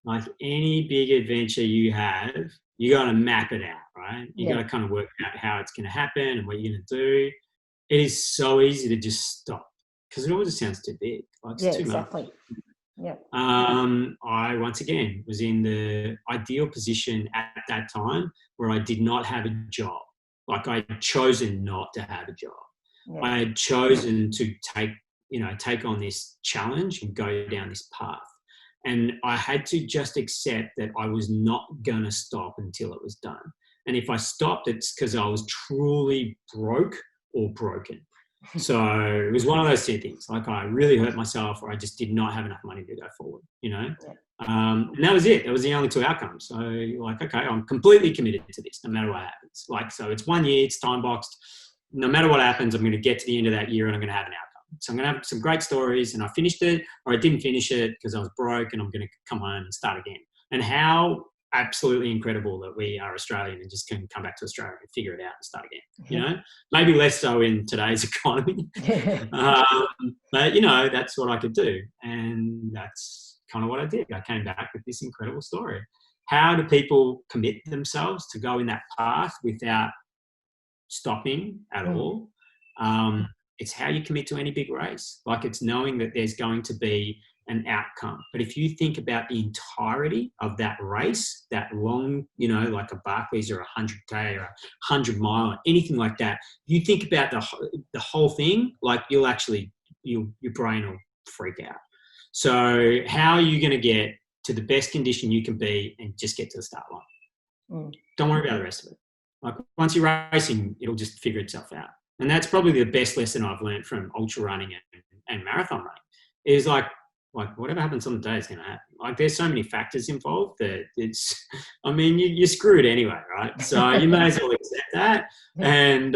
S2: Like any big adventure you have, you got to map it out, right? You got to kind of work out how it's going to happen and what you're going to do. It is so easy to just stop because it always just sounds too big. Like, it's too much.
S1: Yeah.
S2: I once again was in the ideal position at that time where I did not have a job. Like, I had chosen not to have a job.
S1: Yeah.
S2: I had chosen to take on this challenge and go down this path. And I had to just accept that I was not going to stop until it was done. And if I stopped, it's because I was truly broke or broken. So it was one of those two things. Like, I really hurt myself, or I just did not have enough money to go forward, you know? And that was it. That was the only two outcomes. So, like, okay, I'm completely committed to this no matter what happens. Like, so it's 1 year, it's time boxed. No matter what happens, I'm going to get to the end of that year and I'm going to have an outcome. So I'm going to have some great stories, and I finished it, or I didn't finish it because I was broke, and I'm going to come home and start again. And how absolutely incredible that we are Australian and just can come back to Australia and figure it out and start again, you know? Maybe less so in today's economy. But, you know, that's what I could do. And that's kind of what I did. I came back with this incredible story. How do people commit themselves to go in that path without stopping at all? It's how you commit to any big race. Like, it's knowing that there's going to be an outcome. But if you think about the entirety of that race, that long, you know, like a Barclays or a 100K or a 100 mile, or anything like that, you think about the whole thing, like, you'll actually, your brain will freak out. So how are you going to get to the best condition you can be and just get to the start line? Don't worry about the rest of it. Like, once you're racing, it'll just figure itself out. And that's probably the best lesson I've learned from ultra running and marathon running, is like whatever happens on the day is going to happen. Like, there's so many factors involved that it's, I mean, you're screwed anyway, right? So you may as well accept that and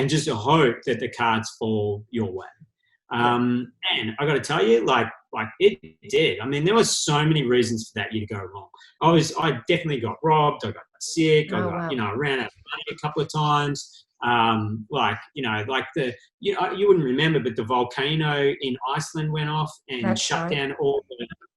S2: just hope that the cards fall your way. And I got to tell you, like it did. I mean, there were so many reasons for that year to go wrong. I definitely got robbed. I got sick. I ran out of money a couple of times. like you wouldn't remember, but the volcano in Iceland went off and shut down all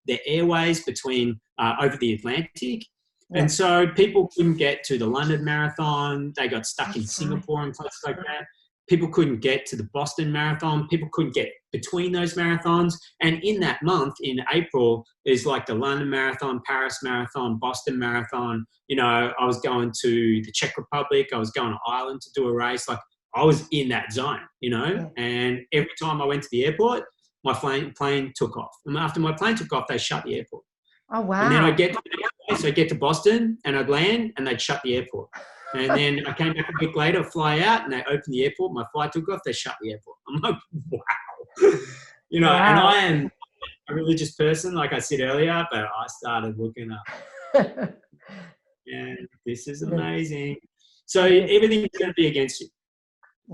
S2: the airways between over the Atlantic. Yeah. And so people couldn't get to the London Marathon. They got stuck in Singapore and places like that. People couldn't get to the Boston Marathon. People couldn't get between those marathons. And in that month, in April, is like the London Marathon, Paris Marathon, Boston Marathon. You know, I was going to the Czech Republic. I was going to Ireland to do a race. Like, I was in that zone, you know. Yeah. And every time I went to the airport, my plane took off. And after my plane took off, they shut the airport.
S1: Oh, wow.
S2: And then I'd get to Boston and I'd land and they'd shut the airport. And then I came back a week later, fly out, and they opened the airport. My flight took off, they shut the airport. I'm like, wow. You know, and I am a religious person, like I said earlier, but I started looking up. And this is amazing. So everything's going to be against you.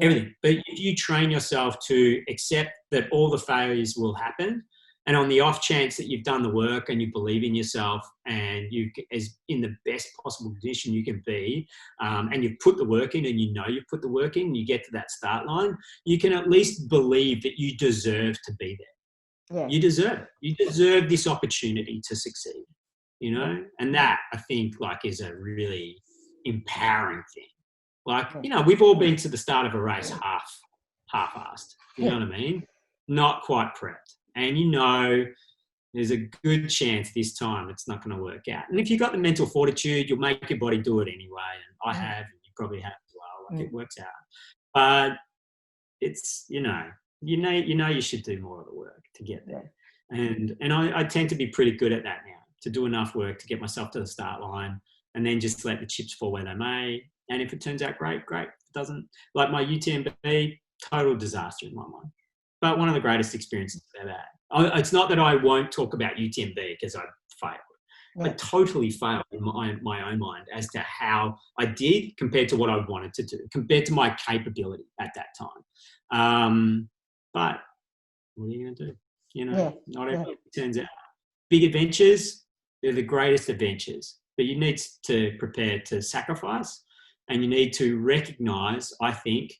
S2: Everything. But if you train yourself to accept that all the failures will happen, and on the off chance that you've done the work and you believe in yourself and you as in the best possible condition you can be, and you've put the work in and you know you've put the work in, you get to that start line, you can at least believe that you deserve to be there. Yeah. You deserve this opportunity to succeed, you know? And that, I think, like, is a really empowering thing. Like, you know, we've all been to the start of a race half-assed, you know what I mean? Not quite prepped. And you know there's a good chance this time it's not going to work out. And if you've got the mental fortitude, you'll make your body do it anyway. And I have, and you probably have as well. Like, it works out. But it's, you should do more of the work to get there. And I tend to be pretty good at that now, to do enough work to get myself to the start line and then just let the chips fall where they may. And if it turns out great. If it doesn't, like my UTMB, total disaster in my mind. But one of the greatest experiences I've ever had. It's not that I won't talk about UTMB because I failed. Yeah. I totally failed in my own mind as to how I did compared to what I wanted to do, compared to my capability at that time. But what are you going to do? You know, not everything turns out. Big adventures, they're the greatest adventures. But you need to prepare to sacrifice, and you need to recognise, I think,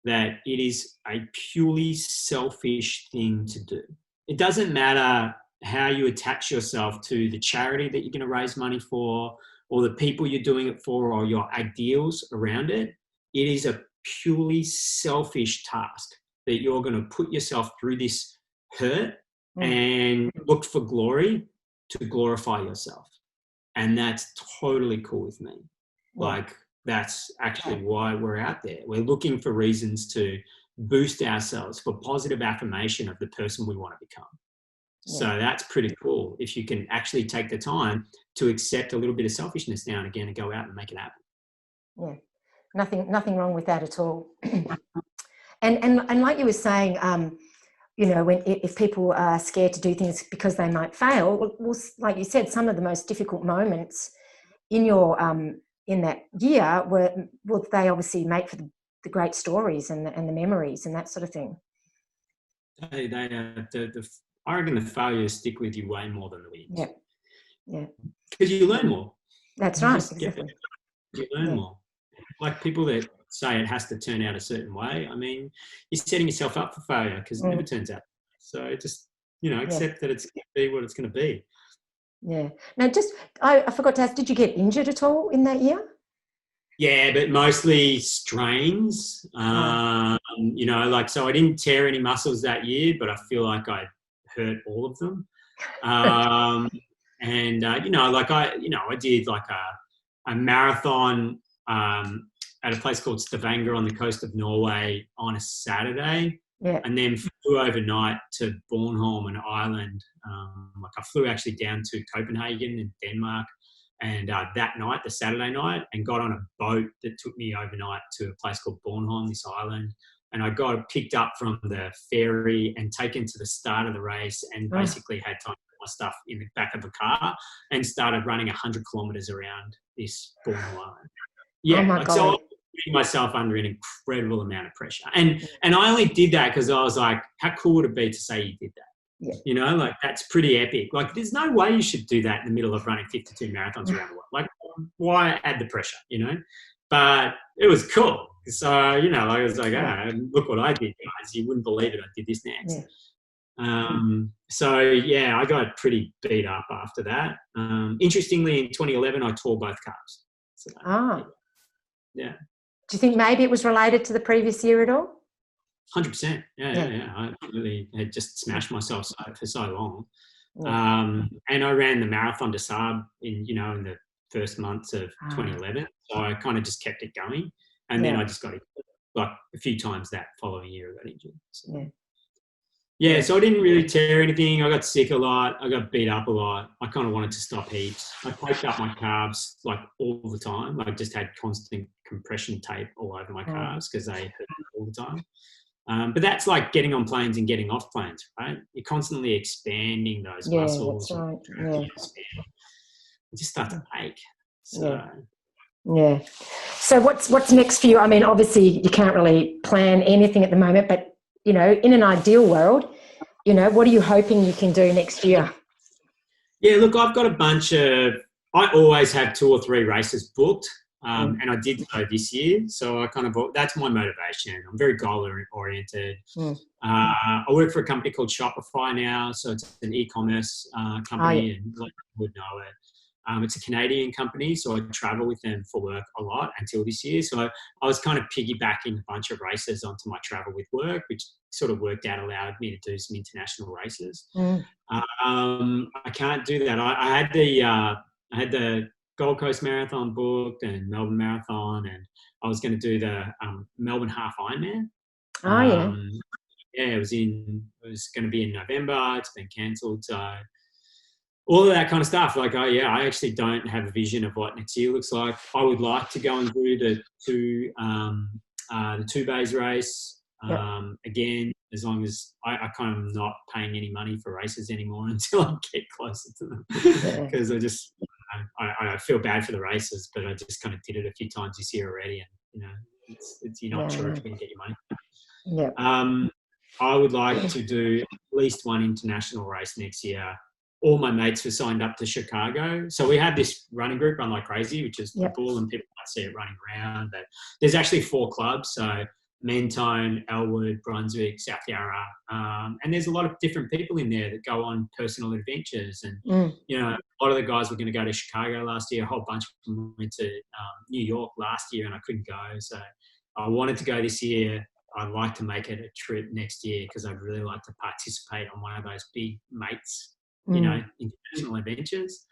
S2: that it is a purely selfish thing to do. It doesn't matter how you attach yourself to the charity that you're going to raise money for, or the people you're doing it for, or your ideals around it. It is a purely selfish task that you're going to put yourself through this hurt and look for glory to glorify yourself. And that's totally cool with me. Like, that's actually why we're out there. We're looking for reasons to boost ourselves, for positive affirmation of the person we want to become. Yeah. So that's pretty cool if you can actually take the time to accept a little bit of selfishness now and again and go out and make it happen.
S1: Yeah, nothing wrong with that at all. and like you were saying, you know, if people are scared to do things because they might fail, well, like you said, some of the most difficult moments in your in that year were they obviously make for the great stories and the memories and that sort of thing.
S2: I reckon the failures stick with you way more than the wins.
S1: Yeah.
S2: Because you learn more.
S1: That's right. Exactly.
S2: You learn more. Like people that say it has to turn out a certain way. I mean, you're setting yourself up for failure because it never turns out. So just, accept that it's going to be what it's going to be.
S1: Yeah. Now, I forgot to ask, did you get injured at all in that year?
S2: Yeah, but mostly strains. So I didn't tear any muscles that year, but I feel like I hurt all of them. I did like a marathon at a place called Stavanger on the coast of Norway on a Saturday. Yeah. And then flew overnight to Bornholm, an island. I flew actually down to Copenhagen in Denmark, and that night, the Saturday night, and got on a boat that took me overnight to a place called Bornholm, this island. And I got picked up from the ferry and taken to the start of the race, and basically had time to put my stuff in the back of the car and started running 100 kilometres around this Bornholm island. Yeah, so I was putting myself under an incredible amount of pressure. And I only did that because I was like, how cool would it be to say you did that? Yeah. That's pretty epic. Like, there's no way you should do that in the middle of running 52 marathons around the world. Like, why add the pressure, But it was cool. So, you know, I was like, look what I did, guys. You wouldn't believe it. I did this next. So, yeah, I got pretty beat up after that. Interestingly, in 2011, I tore both calves. So, yeah.
S1: Do you think maybe it was related to the previous year at all?
S2: 100%. Yeah. I really had just smashed myself for so long. And I ran the Marathon des Sables in the first months of 2011. So I kind of just kept it going. And then I just got injured. Like a few times that following year I got injured. So. Yeah, so I didn't really tear anything. I got sick a lot. I got beat up a lot. I kind of wanted to stop heaps. I taped up my calves like all the time. I just had constant compression tape all over my calves because they hurt all the time. But that's like getting on planes and getting off planes, right? You're constantly expanding those muscles.
S1: That's right. Yeah.
S2: You just start to ache. So.
S1: Yeah. So what's next for you? I mean, obviously you can't really plan anything at the moment, but in an ideal world, what are you hoping you can do next year?
S2: Yeah, look, I've got I always have 2 or 3 races booked, and I did so this year. So that's my motivation. I'm very goal oriented. I work for a company called Shopify now. So it's an e-commerce company, and a lot of people would know it. It's a Canadian company, so I travel with them for work a lot until this year. So I was kind of piggybacking a bunch of races onto my travel with work, which sort of worked out, allowed me to do some international races. I can't do that. I had the Gold Coast Marathon booked and Melbourne Marathon, and I was going to do the Melbourne Half Ironman. Yeah, it was going to be in November. It's been cancelled, so. All of that kind of stuff. Like, I actually don't have a vision of what next year looks like. I would like to go and do the two bays race again, as long as I kind of not paying any money for races anymore until I get closer to them. Because I feel bad for the races, but I just kind of did it a few times this year already, and you're not sure if you're going to get your money. I would like to do at least one international race next year. All my mates were signed up to Chicago. So we have this running group, Run Like Crazy, which is cool, and people might see it running around. But there's actually 4 clubs. So Mentone, Elwood, Brunswick, South Yarra. And there's a lot of different people in there that go on personal adventures. And, a lot of the guys were going to go to Chicago last year. A whole bunch of them went to New York last year, and I couldn't go. So I wanted to go this year. I'd like to make it a trip next year because I'd really like to participate on one of those big mates, international adventures.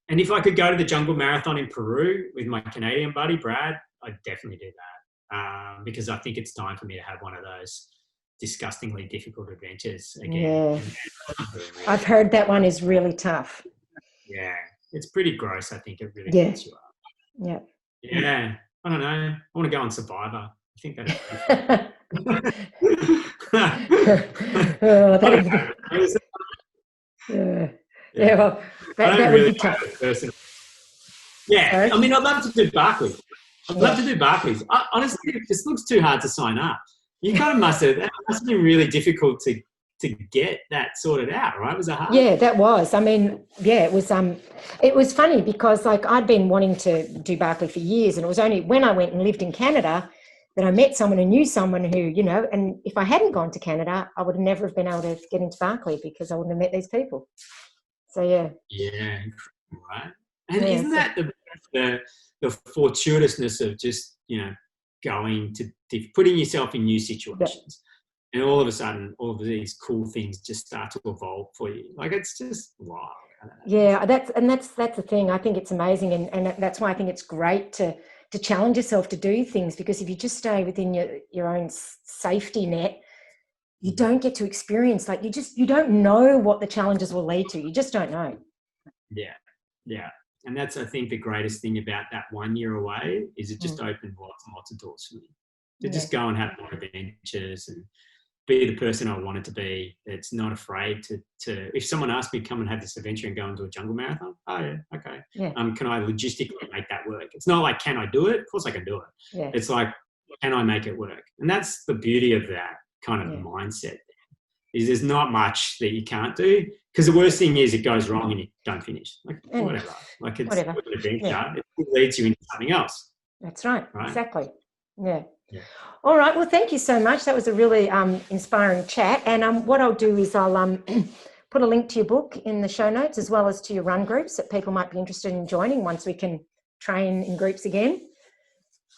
S2: And if I could go to the Jungle Marathon in Peru with my Canadian buddy, Brad, I'd definitely do that because I think it's time for me to have one of those disgustingly difficult adventures again.
S1: I've heard that one is really tough.
S2: Yeah, it's pretty gross. I think it really gets you up. Yeah, I don't know. I want to go on Survivor. I think that'd
S1: well, that would be tough.
S2: Yeah, I mean, I'd love to do Barclays. Honestly, it just looks too hard to sign up. You kind of must have been really difficult to get that sorted out, right? Was it hard?
S1: Yeah, that was. I mean, it was funny because like I'd been wanting to do Barclay for years, and it was only when I went and lived in Canada that I met someone who knew someone who, and if I hadn't gone to Canada, I would never have been able to get into Barclay because I wouldn't have met these people. So,
S2: Yeah, right. And isn't that the fortuitousness of just, going to putting yourself in new situations, and all of a sudden, all of these cool things just start to evolve for you. Like, it's just wild.
S1: Yeah, that's the thing. I think it's amazing, and that's why I think it's great to challenge yourself to do things, because if you just stay within your own safety net, you don't get to experience, like you don't know what the challenges will lead to. You just don't know.
S2: Yeah. And that's, I think, the greatest thing about that 1 year away is it just opened lots and lots of doors for me to just go and have more adventures and be the person I wanted to be. That's not afraid to if someone asked me to come and have this adventure and go and do a jungle marathon, can I logistically make that work? It's not like, can I do it? Of course I can do it. Yeah. It's like, can I make it work? And that's the beauty of that kind of mindset. Is there's not much that you can't do, because the worst thing is it goes wrong and you don't finish. Like whatever. Like it's an adventure. It leads you into something else.
S1: That's right. Exactly. Yeah.
S2: Yeah.
S1: All right. Well, thank you so much. That was a really inspiring chat. And what I'll do is I'll put a link to your book in the show notes, as well as to your run groups that people might be interested in joining once we can train in groups again.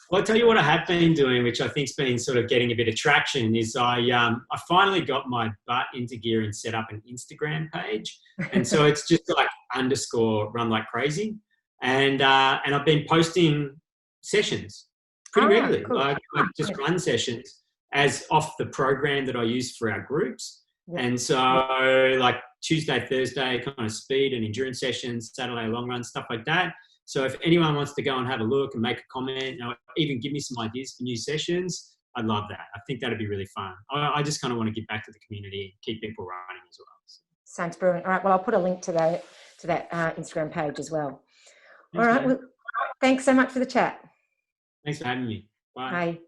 S2: Well, I'll tell you what I have been doing, which I think's been sort of getting a bit of traction, is I finally got my butt into gear and set up an Instagram page. And so it's just like _run like crazy. And I've been posting sessions pretty regularly,
S1: cool.
S2: like just run sessions as off the program that I use for our groups. Yeah. And so like Tuesday, Thursday, kind of speed and endurance sessions, Saturday long run, stuff like that. So if anyone wants to go and have a look and make a comment, even give me some ideas for new sessions, I'd love that. I think that'd be really fun. I just kind of want to give back to the community and keep people running as well. So.
S1: Sounds brilliant. All right. Well, I'll put a link to that Instagram page as well.
S2: Thanks,
S1: all right. Well, thanks so much for the chat.
S2: Thanks for having me. Bye.
S1: Bye.